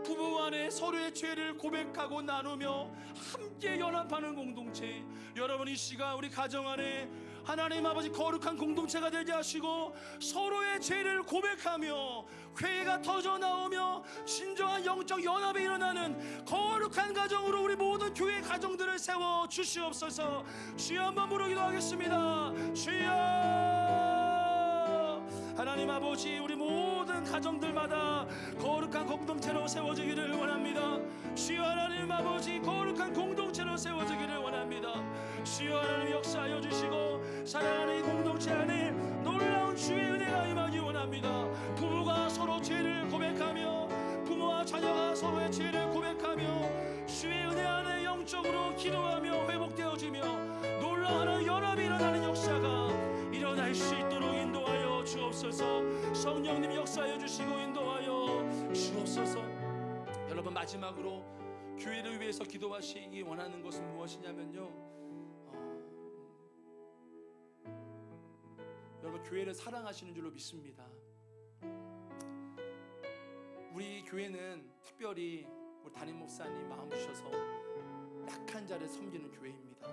부부 안에 서로의 죄를 고백하고 나누며 함께 연합하는 공동체. 여러분, 이 시간 우리 가정 안에 하나님 아버지 거룩한 공동체가 되게 하시고 서로의 죄를 고백하며 회개가 터져 나오며 진정한 영적 연합이 일어나는 거룩한 가정으로 우리 모든 교회 가정들을 세워 주시옵소서. 주여 한번 부르기도 하겠습니다. 주여. 하나님 아버지 우리 모든 가정들마다 거룩한 공동체로 세워지기를 원합니다. 주여 하나님 아버지 거룩한 공동체로 세워지기를 원합니다. 주여 하나님 역사하여 주시고 사랑하는 이 공동체 안에 놀라운 주의 은혜가 임하기 원합니다. 부부가 서로 죄를 고백하며 부모와 자녀가 서로의 죄를 고백하며 주의 은혜 안에 영적으로 기도하며 회복되어지며 놀라운 연합이 일어나는 역사가 일어날 수 있도록 인도하여 주옵소서. 성령님 역사해 주시고 인도하여 주옵소서. 여러분 마지막으로 교회를 위해서 기도하시기 원하는 것은 무엇이냐면요, 여러분 교회를 사랑하시는 줄로 믿습니다. 우리 교회는 특별히 우리 담임 목사님 마음 주셔서 약한 자를 섬기는 교회입니다.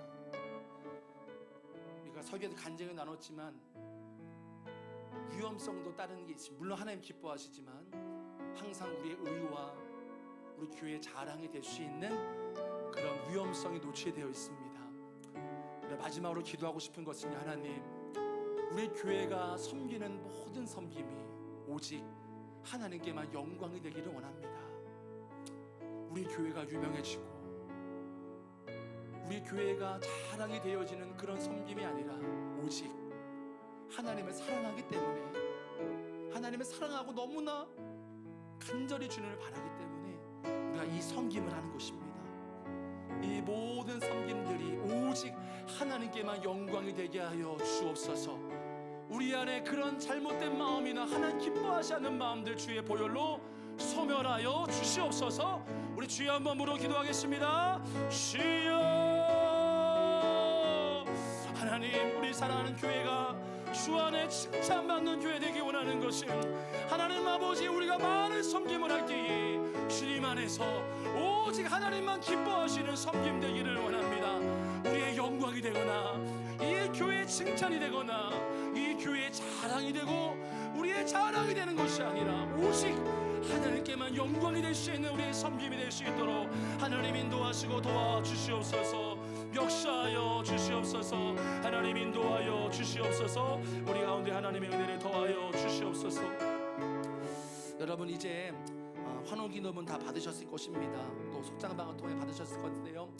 우리가 설교에서 간증을 나눴지만 위험성도 따르는 게 있습니다. 물론 하나님 기뻐하시지만 항상 우리의 의와 우리 교회의 자랑이 될 수 있는 그런 위험성이 노출되어 있습니다. 마지막으로 기도하고 싶은 것은 하나님, 우리 교회가 섬기는 모든 섬김이 오직 하나님께만 영광이 되기를 원합니다. 우리 교회가 유명해지고 우리 교회가 자랑이 되어지는 그런 섬김이 아니라 오직 하나님을 사랑하기 때문에, 하나님을 사랑하고 너무나 간절히 주님을 바라기 때문에 우리가 이 섬김을 하는 것입니다. 이 모든 섬김들이 오직 하나님께만 영광이 되게 하여 주옵소서. 우리 안에 그런 잘못된 마음이나 하나님 기뻐하지 않는 마음들 주의 보혈로 소멸하여 주시옵소서. 우리 주여 한번 부르고 기도하겠습니다. 주여. 하나님, 우리 사랑하는 교회가 주 안에 칭찬받는 교회 되기 원하는 것은 하나님 아버지, 우리가 많은 섬김을 할 때에 주님 안에서 오직 하나님만 기뻐하시는 섬김 되기를 원합니다. 우리의 영광이 되거나 이 교회의 칭찬이 되거나 이 교회의 자랑이 되고 우리의 자랑이 되는 것이 아니라 오직 하나님께만 영광이 될 수 있는 우리의 섬김이 될 수 있도록 하나님 인도하시고 도와주시옵소서. 역사하여 주시옵소서. 하나님 인도하여 주시옵소서. 우리 가운데 하나님의 은혜를 더하여 주시옵소서. 여러분 이제 환호기도문 다 받으셨을 것입니다. 또 속장방을 통해 받으셨을 건데요,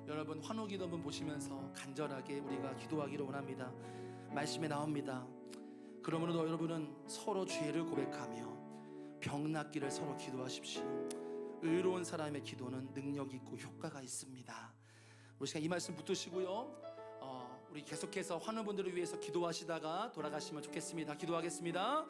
여러분 환호기도문 보시면서 간절하게 우리가 기도하기를 원합니다. 말씀에 나옵니다. 그러므로 여러분은 서로 죄를 고백하며 병 낫기를 서로 기도하십시오. 의로운 사람의 기도는 능력 있고 효과가 있습니다. 우리 시간 이 말씀 붙드시고요, 우리 계속해서 환우분들을 위해서 기도하시다가 돌아가시면 좋겠습니다. 기도하겠습니다.